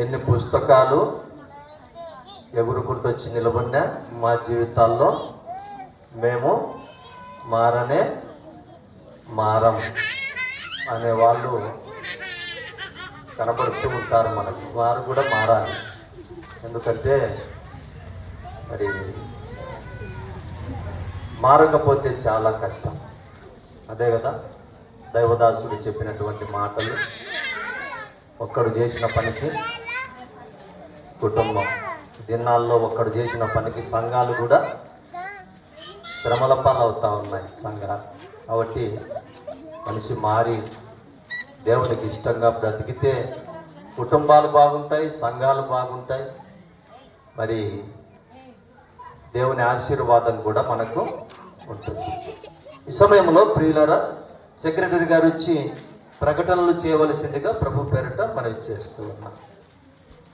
ఎన్ని పుస్తకాలు ఎగురుకుంటూ వచ్చి నిలబడినా మా జీవితాల్లో మేము మారనే మారం అనేవాళ్ళు కనబడుతూ ఉంటారు మనకు. వారు కూడా మారాలి. ఎందుకంటే మరి మారకపోతే చాలా కష్టం. అదే కదా దైవదాసుడు చెప్పినటువంటి మాటలు. ఒక్కడు చేసిన పనికి కుటుంబం, దినాల్లో ఒక్కడు చేసిన పనికి సంఘాలు కూడా శ్రమల పాలవుతూ ఉన్నాయి సంఘాలు. కాబట్టి మనిషి మారి దేవునికి ఇష్టంగా బ్రతికితే కుటుంబాలు బాగుంటాయి, సంఘాలు బాగుంటాయి. మరి దేవుని ఆశీర్వాదం కూడా మనకు ఉంటుంది. ఈ సమయంలో ప్రియులారా, సెక్రటరీ గారు వచ్చి ప్రకటనలు చేయవలసిందిగా ప్రభు పేరిట మనవి చేస్తూ ఉన్నాం.